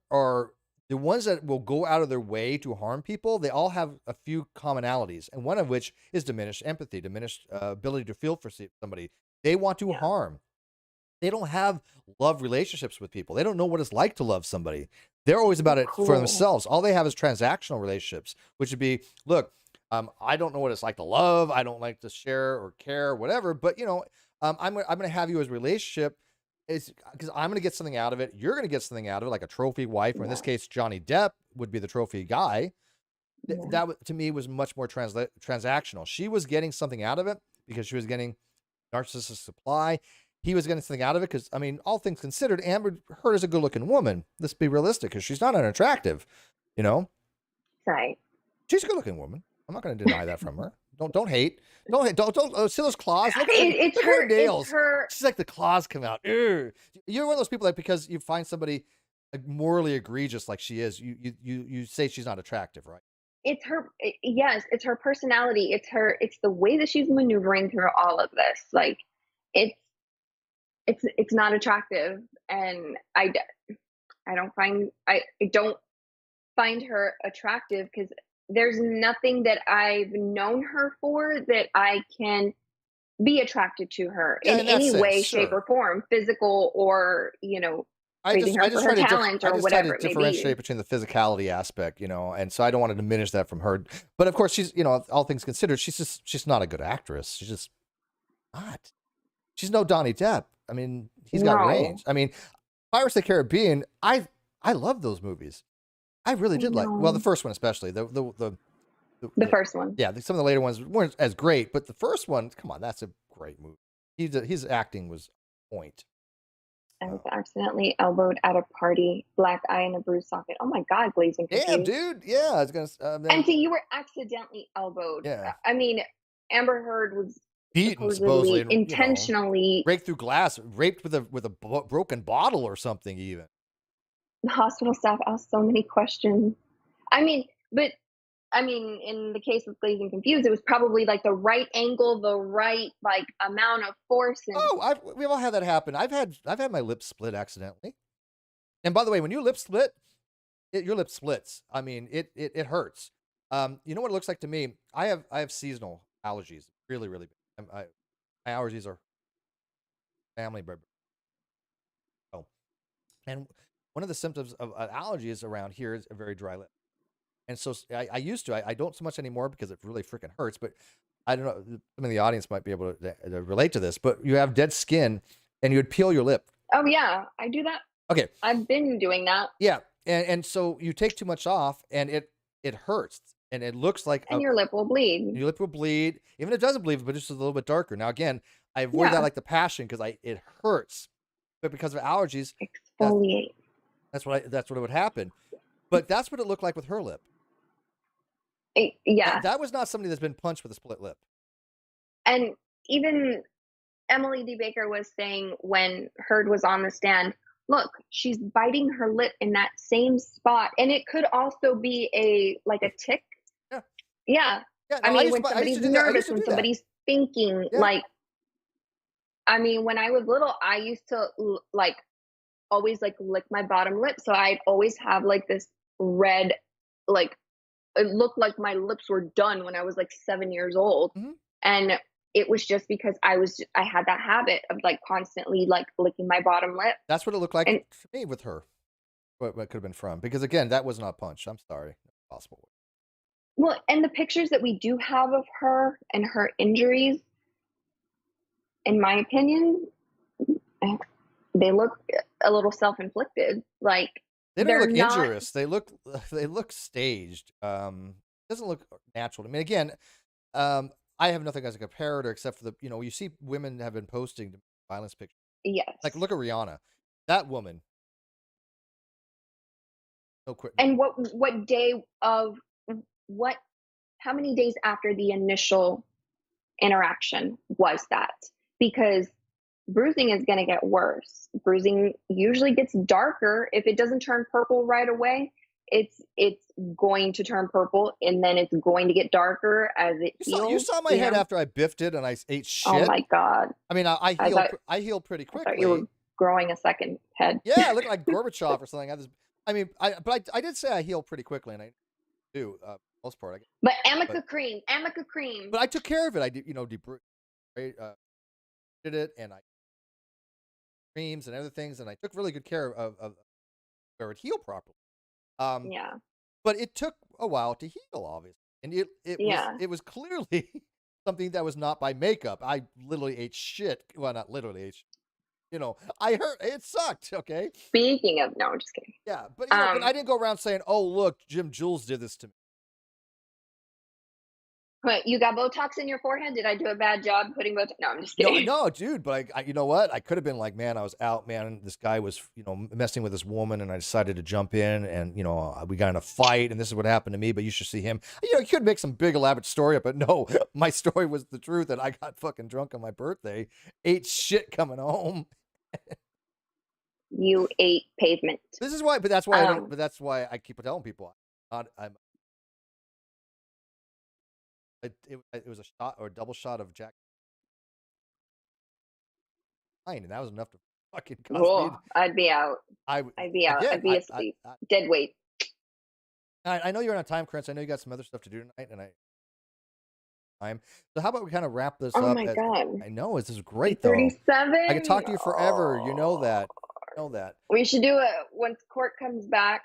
the ones that will go out of their way to harm people, they all have a few commonalities, and one of which is diminished empathy, diminished ability to feel for somebody. They want to harm. They don't have love relationships with people. They don't know what it's like to love somebody. They're always about it for themselves. All they have is transactional relationships, which would be, look, I don't know what it's like to love. I don't like to share or care or whatever, but I'm going to have you as a relationship. It's because I'm going to get something out of it. You're going to get something out of it, like a trophy wife, or in this case, Johnny Depp would be the trophy guy. That to me was much more transactional. She was getting something out of it because she was getting narcissistic supply. He was getting something out of it because, I mean, all things considered, Amber Heard is a good-looking woman. Let's be realistic, because she's not unattractive, Right. She's a good-looking woman. I'm not going to deny that from her. Don't hate. Don't hate. Don't see those claws. Look at her nails. She's like, the claws come out. Ugh. You're one of those people that because you find somebody like morally egregious like she is, you say she's not attractive, right? It's her. Yes, it's her personality. It's the way that she's maneuvering through all of this. Like, it's not attractive, and I don't find her attractive because there's nothing that I've known her for that I can be attracted to her in any way, shape, or form, physical or, praising her for her talent or whatever it may be. Differentiate between the physicality aspect, and so I don't want to diminish that from her. But of course, she's, all things considered, she's not a good actress. She's just not. She's no Donnie Depp. I mean, he's got range. I mean, Pirates of the Caribbean, I love those movies. I really did like. Well, the first one especially. The first one. Yeah, some of the later ones weren't as great, but the first one, come on, that's a great movie. His acting was point. I was accidentally elbowed at a party, black eye and a bruised socket. Oh my God, glazing confused. Damn, dude. Yeah, I was gonna. And so you were accidentally elbowed. Yeah. I mean, Amber Heard was beaten, supposedly intentionally, break through glass, raped with a broken bottle or something. Even the hospital staff asked so many questions. In the case of glazing confused, it was probably like the right angle, the right like amount of force. And we've all had that happen. I've had my lips split accidentally. And by the way, when you lip split, your lip splits. I mean, it hurts. You know what it looks like to me? I have seasonal allergies, really, really big. My allergies are family, and one of the symptoms of an allergy is around here is a very dry lip. And so I used to, I don't so much anymore because it really freaking hurts, but I don't know, some of the audience might be able to relate to this, but you have dead skin and you would peel your lip. Oh yeah, I do that. Okay. I've been doing that. Yeah. And so you take too much off and it hurts and it looks like. And your lip will bleed. Your lip will bleed. Even if it doesn't bleed, but it's just a little bit darker. Now, again, I avoid that like the passion because it hurts, but because of allergies, exfoliate. That's what would happen. But that's what it looked like with her lip. Yeah. That was not somebody that's been punched with a split lip. And even Emily D. Baker was saying when Heard was on the stand, look, she's biting her lip in that same spot. And it could also be a tick. Yeah. Yeah. No, I mean, when somebody's nervous, when somebody's thinking, when I was little, I used to always lick my bottom lip. So I'd always have this red, it looked like my lips were done when I was 7 years old. Mm-hmm. And it was just because I had that habit of constantly licking my bottom lip. That's what it looked like to me with her. What could have been from, because again, that was not a punch. I'm sorry. Possible. Well, and the pictures that we do have of her and her injuries, in my opinion, they look a little self-inflicted. They don't look injurious. They look staged. It doesn't look natural to me. Again, I I have nothing as a comparator except for the, you see women have been posting violence pictures. Yes. Like, look at Rihanna. That woman. No quit. And what day of what? How many days after the initial interaction was that? Because bruising is going to get worse. Bruising usually gets darker. If it doesn't turn purple right away, it's going to turn purple, and then it's going to get darker as it heals. You saw my head after I biffed it and I ate shit. Oh my God. I mean, I healed pretty quickly. I thought you were growing a second head. Yeah, I look like Gorbachev or something. But I did say I healed pretty quickly, and I do most part. But Amica cream. But I took care of it. I did, did it, and I creams and other things, and I took really good care of where it healed properly. Yeah. But it took a while to heal, obviously, and it was clearly something that was not by makeup. I literally ate shit. Well, not literally ate shit. I hurt. It sucked. Okay. Speaking of, no, I'm just kidding. Yeah, but I didn't go around saying, "Oh, look, Jules did this to me." But you got Botox in your forehead? Did I do a bad job putting Botox? No, I'm just kidding. No, dude. But I you know what? I could have been like, man, I was out, man. This guy was, messing with this woman, and I decided to jump in, and we got in a fight, and this is what happened to me. But you should see him. You could make some big elaborate story up, but no, my story was the truth. That I got fucking drunk on my birthday, ate shit coming home. You ate pavement. This is why, but that's why. But that's why I keep telling people, it was a shot or a double shot of Jack, and that was enough to fucking cause me. I'd be out. I'd be out. I'd be asleep. Dead weight. I know you're on a time crunch. I know you got some other stuff to do tonight, so how about we kind of wrap this up? Oh my God. I know this is great though. 37. I could talk to you forever. You know that. We should do it once court comes back.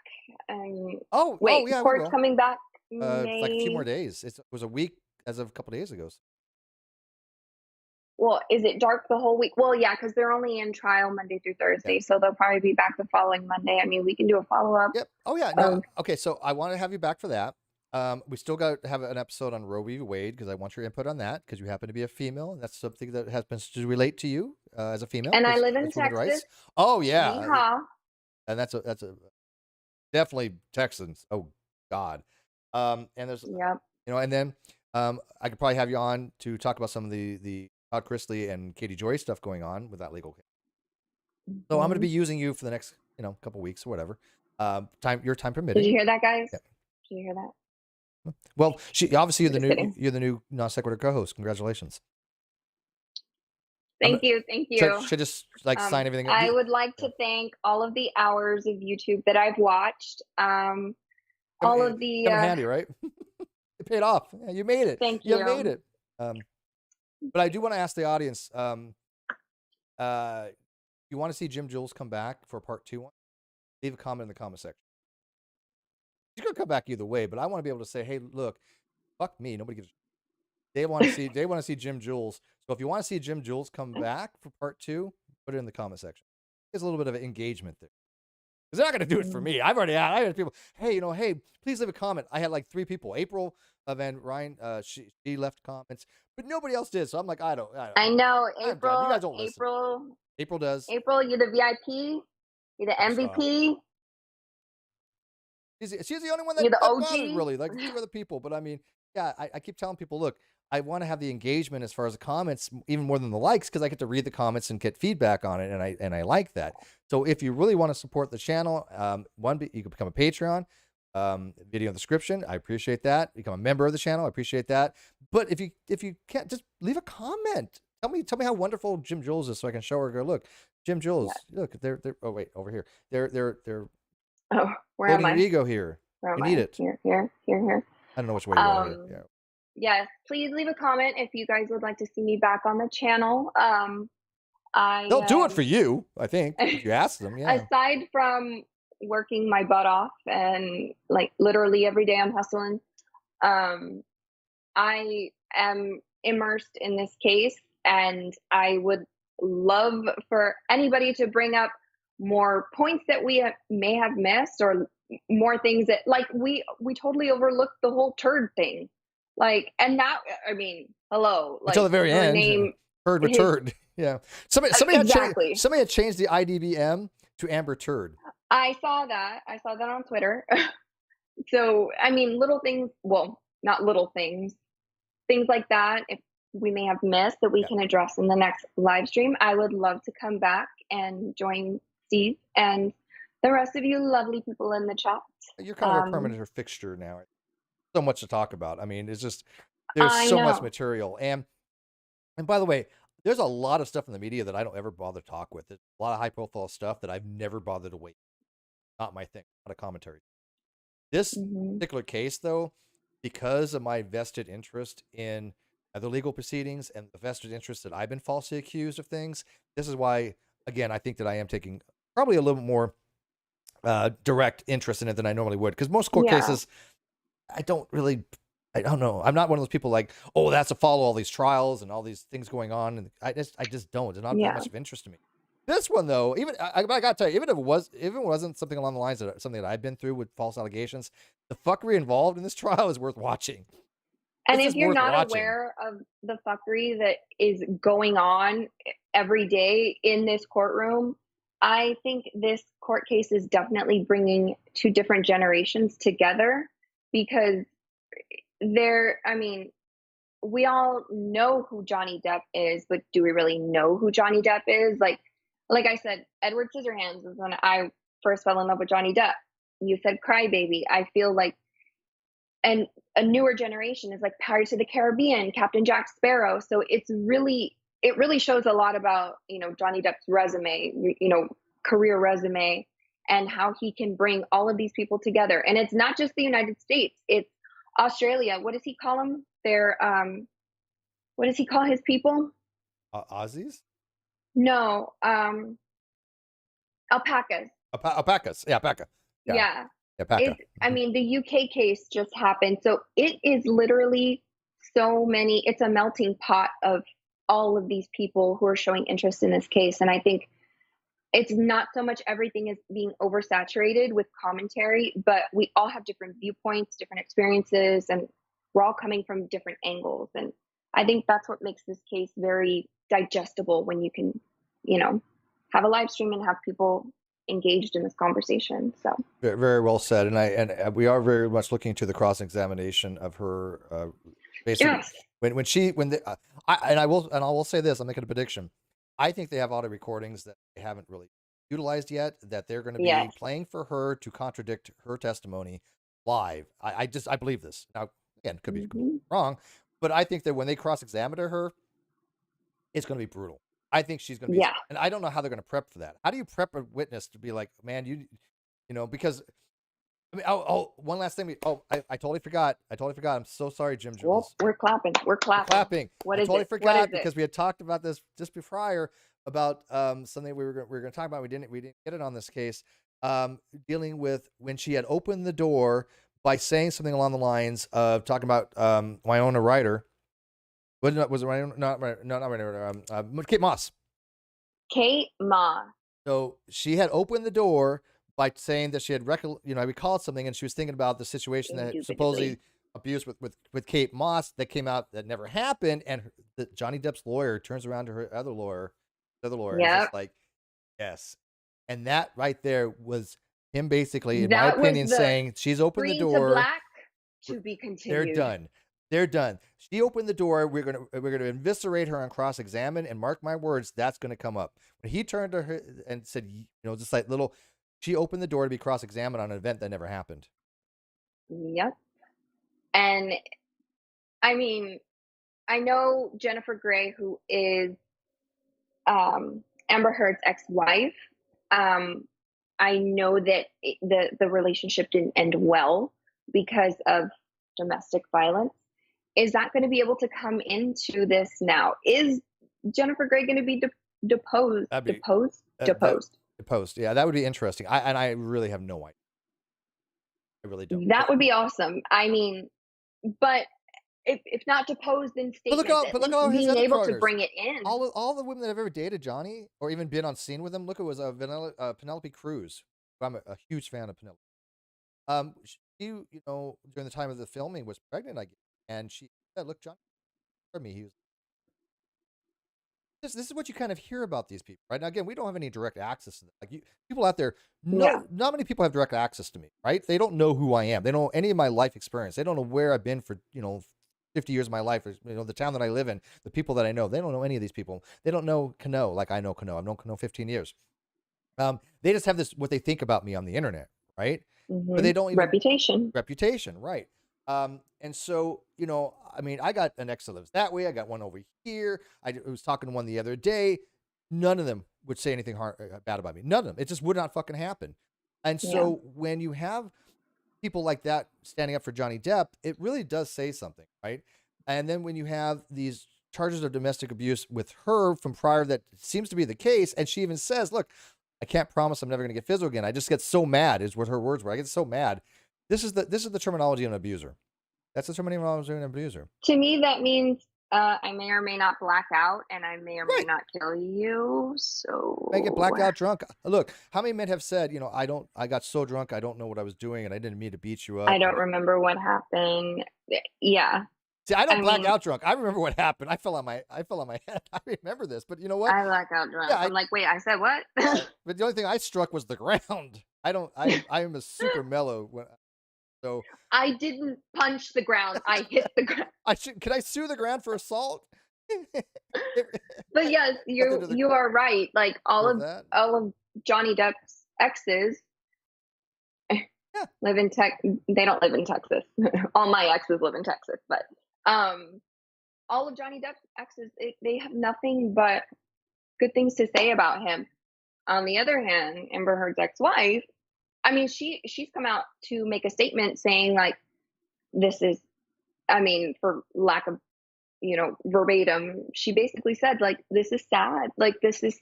Yeah, court's coming back. Like a few more days. It was a week as of a couple days ago. Well, is it dark the whole week? Well, yeah, because they're only in trial Monday through Thursday, so they'll probably be back the following Monday. I mean, we can do a follow-up. Yep. Oh, yeah. No. Okay, so I want to have you back for that. We still got to have an episode on Roe v. Wade because I want your input on that because you happen to be a female, and that's something that happens to relate to you as a female. And I live in Texas. Rights. Oh, yeah. Yeehaw. And that's a definitely Texans. Oh, God. And there's, and then I could probably have you on to talk about some of the Todd Chrisley and Katie Joy stuff going on with that legal case. So I'm going to be using you for the next, couple weeks or whatever. Your time permitting. Did you hear that, guys? Yeah. Did you hear that? Well, obviously you're the new non-sequitur co-host. Congratulations. Thank you. Should just sign everything. I would like to thank all of the hours of YouTube that I've watched. All of the handy, right? It paid off. Yeah, you made it. Thank you. You made it. But I do want to ask the audience, you want to see Jim Jules come back for part 2? Leave a comment in the comment section. He's going to come back either way, but I want to be able to say, hey, look, fuck me. Nobody gives a shit. They want to see Jim Jules. So if you want to see Jim Jules come back for part 2, put it in the comment section. There's a little bit of engagement there. Because they're not going to do it for me. I had people, hey, please leave a comment. I had like 3 people. April Van Ryan, she left comments, but nobody else did. So I'm like, I know, April. You guys don't listen. April does. April, you're the VIP. You're the MVP. She's the only one that you're the OG. Bothered, really. Like 2 other people. But I mean, yeah, I keep telling people, look, I want to have the engagement as far as the comments, even more than the likes, because I get to read the comments and get feedback on it, and I like that. So if you really want to support the channel, you can become a Patreon. Video in the description. I appreciate that. Become a member of the channel. I appreciate that. But if you can't, just leave a comment. Tell me how wonderful Jim Jules is, so I can show her. Go, look, Jim Jules. Yeah. Look, they're. Oh wait, over here. They're. Oh, where am I? Your ego here. You need it. Here. I don't know which way you are. Yeah. Yes, please leave a comment if you guys would like to see me back on the channel. They'll do it for you, I think, if you ask them. Yeah. Aside from working my butt off and like literally every day I'm hustling, I am immersed in this case, and I would love for anybody to bring up more points that we may have missed, or more things that, like, we totally overlooked the whole turd thing. Like, and that, I mean, hello, Until the like very her end, name, Heard his, returned. Yeah. Somebody exactly. had changed the IDBM to Amber Turd. I saw that. I saw that on Twitter. So, I mean, little things, well, not little things like that, if we may have missed that we Yeah. can address in the next live stream, I would love to come back and join Steve and the rest of you lovely people in the chat. You're kind of a permanent fixture now. So much to talk about. I mean, it's just, there's I so much know. material. And by the way, there's a lot of stuff in the media that I don't ever bother to talk with. There's a lot of high profile stuff that I've never bothered to wait. Not my thing, not a commentary. This particular case, though, because of my vested interest in other legal proceedings and the vested interest that I've been falsely accused of things, this is why, again, I think that I am taking probably a little more direct interest in it than I normally would. Because most court cases, I don't know. I'm not one of those people like, oh, that's to follow all these trials and all these things going on. And I just don't. It's not that much of interest to me. This one, though, even I gotta tell you, even if it wasn't something along the lines of something that I've been through with false allegations, the fuckery involved in this trial is worth watching. And if you're not aware of the fuckery that is going on every day in this courtroom, I think this court case is definitely bringing two different generations together, because I mean, we all know who Johnny Depp is, but do we really know who Johnny Depp is? Like I said, Edward Scissorhands is when I first fell in love with Johnny Depp. You said Crybaby. I feel like, and a newer generation is like Pirates of the Caribbean, Captain Jack Sparrow. So it really shows a lot about, Johnny Depp's resume, career resume, and how he can bring all of these people together. And it's not just the United States, it's Australia. What does he call them? What does he call his people? Aussies? No, alpacas. Alpacas. Yeah, alpaca. Yeah. Alpaca. I mean, the UK case just happened. So it is literally it's a melting pot of all of these people who are showing interest in this case. And I think it's not so much everything is being oversaturated with commentary, but we all have different viewpoints, different experiences, and we're all coming from different angles. And I think that's what makes this case very digestible, when you can, have a live stream and have people engaged in this conversation. So very, very well said. And we are very much looking to the cross-examination of her. Basically, yes. I will say this. I'm making a prediction. I think they have audio recordings that they haven't really utilized yet, that they're going to be playing for her to contradict her testimony live. I believe this. Now, again, could be wrong, but I think that when they cross-examine her, it's going to be brutal. I think she's going to be, and I don't know how they're going to prep for that. How do you prep a witness to be like, man, because, I mean, one last thing. I totally forgot. I'm so sorry, Jim Jules. Well, we're clapping. We're clapping. I totally forgot, because we had talked about this just prior about something we were going to talk about. We didn't get it on this case, dealing with when she had opened the door by saying something along the lines of talking about Winona Ryder. Was it Winona? Not Winona. Kate Moss. Kate Moss. So she had opened the door by saying that she had recalled something, and she was thinking about the situation that supposedly abuse with Kate Moss that came out that never happened, and Johnny Depp's lawyer turns around to her other lawyer, and just like, yes, and that right there was him basically, in my opinion, saying she's opened the door. To black, to be continued. They're done. She opened the door. We're gonna eviscerate her on cross-examine, and mark my words, that's gonna come up. When he turned to her and said, just like little. She opened the door to be cross-examined on an event that never happened. Yep. And I mean, I know Jennifer Grey, who is Amber Heard's ex-wife. I know that the relationship didn't end well because of domestic violence. Is that going to be able to come into this now? Is Jennifer Grey going to be deposed? Deposed. Yeah, that would be interesting. I really have no idea. I really don't. That would be awesome. I mean, but if not deposed, then statement. But look at all his being other able partners. to bring it in. All the women that have ever dated Johnny or even been on scene with him. Look, it was Penelope Cruz. I'm a huge fan of Penelope. She, during the time of the filming, was pregnant, I guess, and she said, "Look, Johnny, for me, he was." This is what you kind of hear about these people, right? Now, again, we don't have any direct access to them. Like people out there, Yeah. not many people have direct access to me, right? They don't know who I am. They don't know any of my life experience. They don't know where I've been for 50 years of my life. Or, the town that I live in, the people that I know. They don't know any of these people. They don't know Kano like I know Kano. I've known Kano 15 years. They just have this what they think about me on the internet, right? But they don't even reputation, right? And so, I mean, I got an ex that lives that way. I got one over here. I was talking to one the other day. None of them would say anything bad about me. None of them. It just would not fucking happen. And so when you have people like that standing up for Johnny Depp, it really does say something, right? And then when you have these charges of domestic abuse with her from prior, that seems to be the case. And she even says, look, I can't promise I'm never going to get physical again. I just get so mad, is what her words were. I get so mad. This is the terminology of an abuser. That's the terminology of an abuser. To me, that means I may or may not black out, and I may or may not kill you. So I get blacked out drunk. Look, how many men have said, I got so drunk, I don't know what I was doing, and I didn't mean to beat you up. I don't remember what happened. Yeah. See, I don't black out drunk. I remember what happened. I fell on my head. I remember this, but you know what? I black out drunk. I'm like, wait, I said what? But the only thing I struck was the ground. I am a super mellow. So I didn't punch the ground. I hit the ground. Can I sue the ground for assault? But yes, you are right. Like all of Johnny Depp's exes live in they don't live in Texas. All my exes live in Texas, but all of Johnny Depp's exes, they have nothing but good things to say about him. On the other hand, Amber Heard's ex-wife, I mean, she's come out to make a statement saying like, this is, I mean, for lack of, verbatim, she basically said like, this is sad. Like this is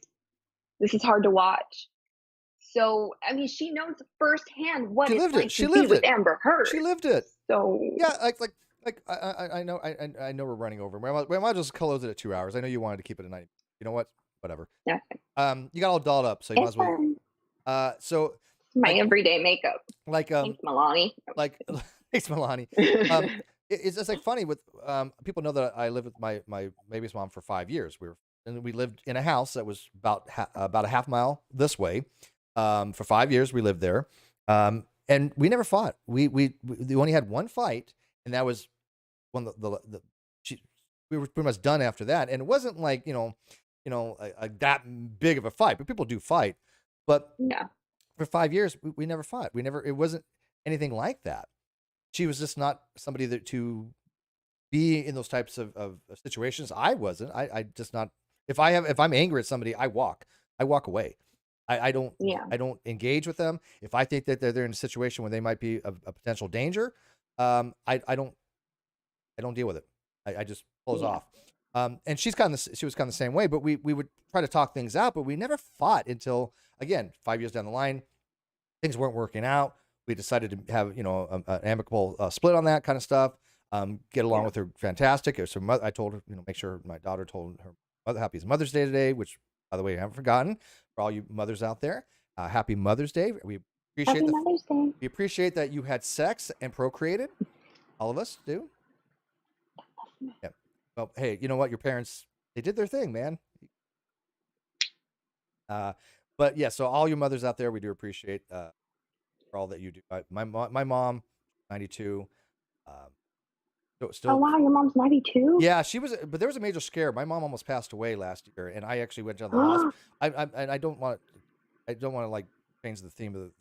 hard to watch. So, I mean, she knows firsthand what it's like to be with Amber Heard. She lived it. So yeah, like I know we're running over. We might just close it at 2 hours. I know you wanted to keep it at 90. You know what? Whatever. Yeah. You got all dolled up, so you might as well. So my everyday makeup. Like thanks, Milani. Like thanks, Milani. It's just like funny with people know that I lived with my baby's mom for 5 years. We lived in a house that was about a half mile this way. For 5 years we lived there. And we never fought. We only had one fight, and that was when we were pretty much done after that. And it wasn't like that big of a fight, but people do fight. But for 5 years we never fought. It wasn't anything like that. She was just not somebody to be in those types of situations. I wasn't. I just not. If I'm angry at somebody, I walk away. I don't engage with them. If I think that they're in a situation where they might be a potential danger, I don't deal with it. I just close off. And she was kind of the same way, but we would try to talk things out, but we never fought until, again, 5 years down the line, things weren't working out. We decided to have, an amicable split on that kind of stuff. Get along with her. Fantastic. So I told her, make sure my daughter told her mother, happy Mother's Day today, which, by the way, I haven't forgotten. For all you mothers out there, happy Mother's Day. We appreciate that you had sex and procreated. All of us do. Yeah. Well, hey, you know what? Your parents, they did their thing, man. But yeah, so all you mothers out there, we do appreciate for all that you do. My mom, 92. Still, oh wow, your mom's 92. Yeah, she was, but there was a major scare. My mom almost passed away last year, and I actually went down to the hospital. I don't want to like change the theme of the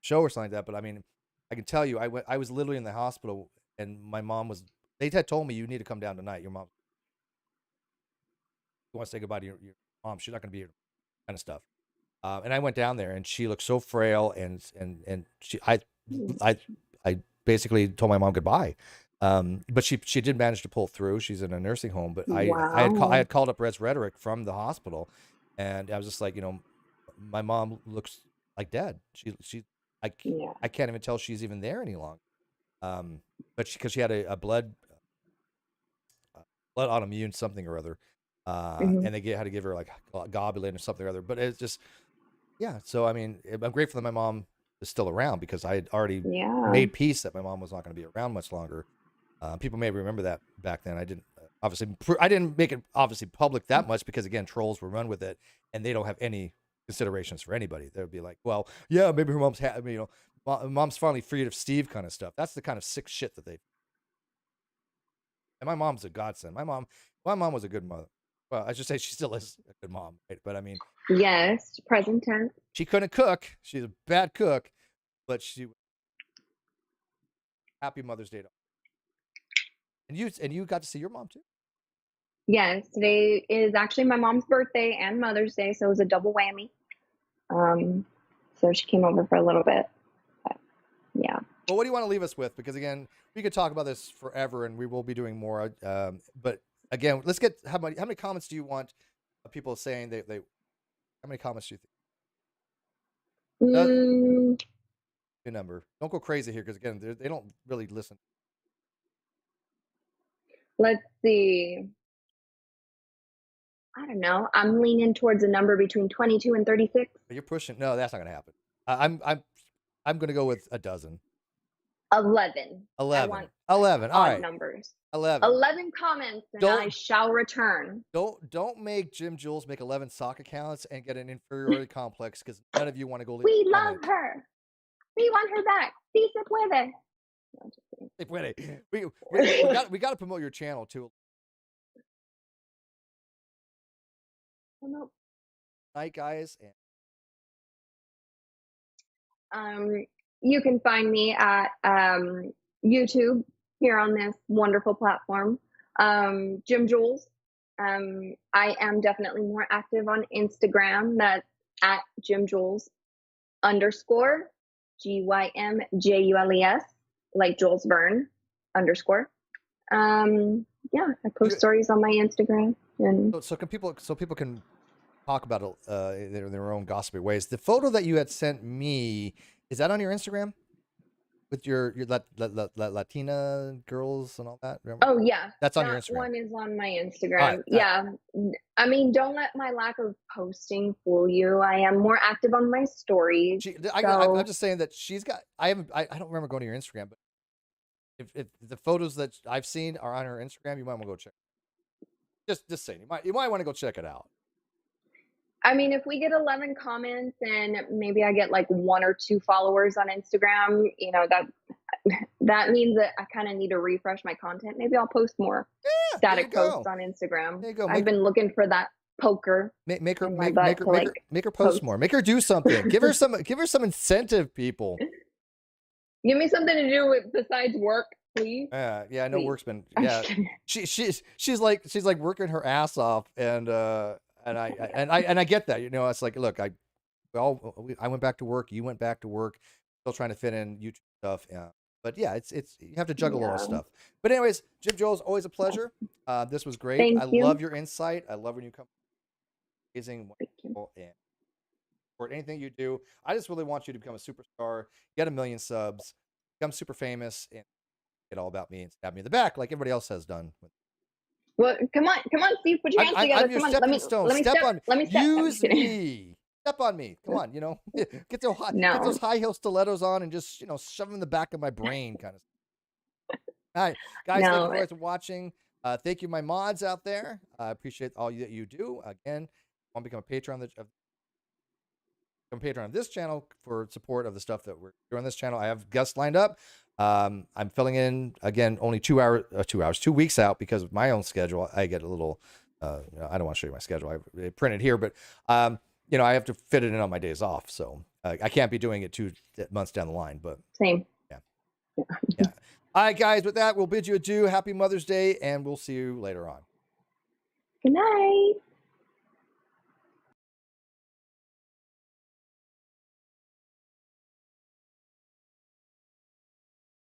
show or something like that, but I mean, I can tell you, I was literally in the hospital, and my mom was. They had told me, you need to come down tonight. Your mom, you want to say goodbye to your mom. She's not going to be here, kind of stuff. And I went down there, and she looked so frail, and I basically told my mom goodbye. But she did manage to pull through. She's in a nursing home, but I had called up Red's Rhetoric from the hospital, and I was just like, my mom looks like dead. I can't even tell she's even there any longer. But because she had a blood autoimmune something or other, and they had to give her like globulin or something or other. But it's just, so I mean, I'm grateful that my mom is still around, because I had already made peace that my mom was not going to be around much longer. People may remember that back then. I didn't I didn't make it obviously public that much because again, trolls will run with it and they don't have any considerations for anybody. They would be like, well, yeah, maybe her mom's mom's finally freed of Steve kind of stuff. That's the kind of sick shit that they. And my mom's a godsend. My mom was a good mother. Well, I should say she still is a good mom, right? But I mean, yes, present tense. She couldn't cook. She's a bad cook, but she. Happy Mother's Day. And you got to see your mom too? Yes, today is actually my mom's birthday and Mother's Day, so it was a double whammy. So she came over for a little bit. But, yeah. Well, what do you want to leave us with? Because again, we could talk about this forever, and we will be doing more. But again, let's get how many comments do you want people saying they how many comments do you think? Good number. Don't go crazy here because again, they don't really listen. Let's see. I don't know. I'm leaning towards a number between 22 and 36. You're pushing. No, that's not going to happen. I'm going to go with a dozen. 11. 11. 11. All right. Numbers. 11. 11 comments, and I shall return. Don't make Jules make 11 sock accounts and get an inferiority complex because none of you want to go. We love her. We want her back. Si se puede. No, we got to promote your channel too. Nope. Night, guys. You can find me at YouTube here on this wonderful platform. Jim Jules. I am definitely more active on Instagram. That's at Jim Jules _GYMJULES, like Jules Verne _ yeah, I post stories on my Instagram. And so people can talk about it in their own gossipy ways. The photo that you had sent me, is that on your Instagram with your Latina girls and all that? Remember? Oh yeah, that's on your Instagram. One is on my Instagram. Yeah, I mean, don't let my lack of posting fool you. I am more active on my stories. I'm just saying that she's got. I don't remember going to your Instagram, but if the photos that I've seen are on her Instagram, you might want to go check. Just saying, you might want to go check it out. I mean, if we get 11 comments and maybe I get like 1 or 2 followers on Instagram, you know, that means that I kind of need to refresh my content. Maybe I'll post more static posts on Instagram. There you go. I've been looking for that poker. Make her post more. Make her do something. give her some incentive, people. Give me something to do with besides work, please. Yeah, I know work's been. Yeah, she's like working her ass off, and I get that. You know, it's like, look, I went back to work. You went back to work. Still trying to fit in YouTube stuff. Yeah, but yeah, it's you have to juggle all stuff. But anyways, Jim Jules, always a pleasure. This was great. Thank you. Love your insight. I love when you come. Amazing, wonderful, and for anything you do. I just really want you to become a superstar, get 1 million subs, become super famous, and get all about me and stab me in the back like everybody else has done. Well, come on, Steve, put your hands together. I'm your stepping stone. Let me step. Use me. Step on me. Come on, you know, get those high heel stilettos on and just, you know, shove them in the back of my brain, kind of. All right, guys, thank you guys for watching. Thank you, my mods out there. I appreciate all that you do. Again, want to become a patron of this channel for support of the stuff that we're doing on this channel. I have guests lined up. I'm filling in again only 2 weeks out because of my own schedule. I get a little I don't want to show you my schedule. I print it here, but you know, I have to fit it in on my days off, so I can't be doing it 2 months down the line. But same. Yeah. All right, guys, with that, we'll bid you adieu. Happy Mother's Day, and we'll see you later on. Good night.